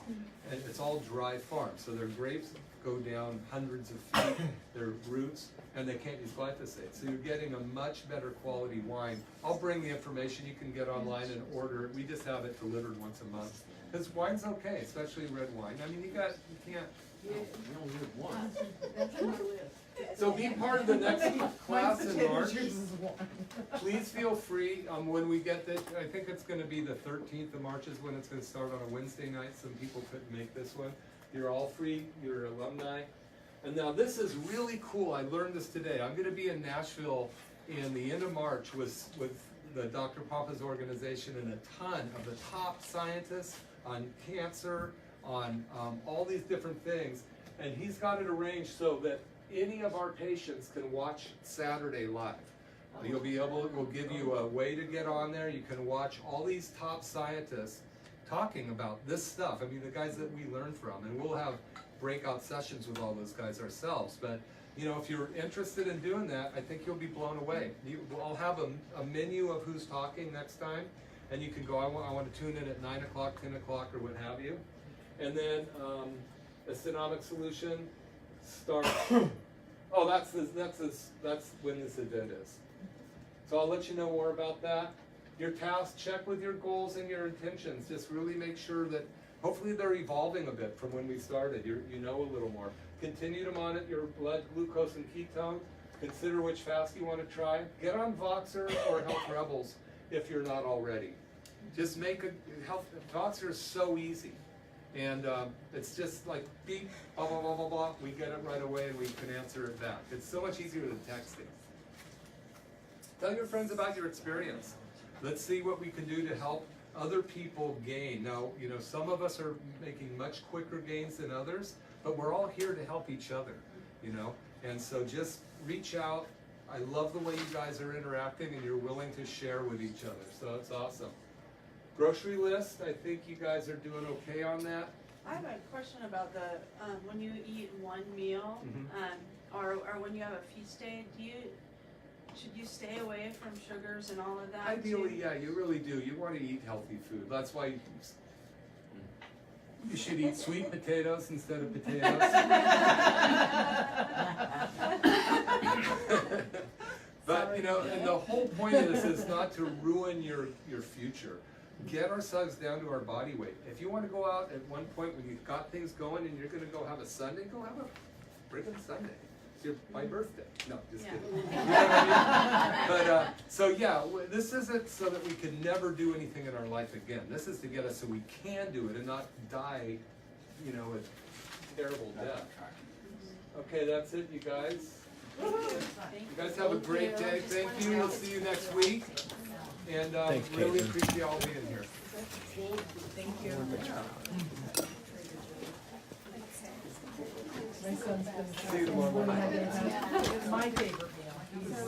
[SPEAKER 1] And it's all dry farm. So their grapes go down hundreds of feet, their roots, and they can't use glyphosate. So you're getting a much better quality wine. I'll bring the information. You can get online and order it. We just have it delivered once a month. Because wine's okay, especially red wine. I mean, you can't.
[SPEAKER 4] We only live once.
[SPEAKER 10] That's on my list.
[SPEAKER 1] So be part of the next class in March. Please feel free when we get this. I think it's going to be the 13th of March is when it's going to start on a Wednesday night. Some people couldn't make this one. You're all free. You're alumni. And now this is really cool. I learned this today. I'm going to be in Nashville in the end of March with the Dr. Pompa's organization and a ton of the top scientists on cancer, on all these different things. And he's got it arranged so that any of our patients can watch Saturday live. You'll be able, we'll give you a way to get on there. You can watch all these top scientists talking about this stuff. I mean, the guys that we learn from, and we'll have breakout sessions with all those guys ourselves. But, you know, if you're interested in doing that, I think you'll be blown away. I'll have a menu of who's talking next time, and you can go, I want to tune in at 9 o'clock, 10 o'clock, or what have you. And then a Stemnomics solution starts. Oh, that's when this event is. So I'll let you know more about that. Your task, check with your goals and your intentions. Just really make sure that hopefully they're evolving a bit from when we started. You know a little more. Continue to monitor your blood glucose and ketone. Consider which fast you want to try. Get on Voxer or Health Rebels if you're not already. Just make Voxer is so easy. And it's just like beep, blah, blah, blah, blah, blah. We get it right away and we can answer it back. It's so much easier than texting. Tell your friends about your experience. Let's see what we can do to help other people gain. Now, you know, some of us are making much quicker gains than others, but we're all here to help each other, you know. And so just reach out. I love the way you guys are interacting and you're willing to share with each other. So it's awesome. Grocery list, I think you guys are doing okay on that.
[SPEAKER 7] I have a question about the when you eat one meal, or when you have a feast day, should you stay away from sugars and all of that?
[SPEAKER 1] Ideally, yeah, you really do. You want to eat healthy food. That's why you should eat sweet potatoes instead of potatoes. But, you know, and the whole point of this is not to ruin your future. Get ourselves down to our body weight. If you want to go out at one point when you've got things going and you're going to go have a Sunday, go have a friggin' Sunday. It's my birthday. No, just kidding. You know what I mean? But, so yeah, this isn't so that we can never do anything in our life again. This is to get us so we can do it and not die, you know, a terrible death. Okay, that's it, you guys. You guys have a great day. Thank you. We'll see you next week. And
[SPEAKER 11] Thanks,
[SPEAKER 1] really
[SPEAKER 11] Caitlin.
[SPEAKER 1] appreciate y'all being here.
[SPEAKER 10] Thank you. My son's gonna
[SPEAKER 1] See you tomorrow morning.
[SPEAKER 10] It's my favorite meal. He's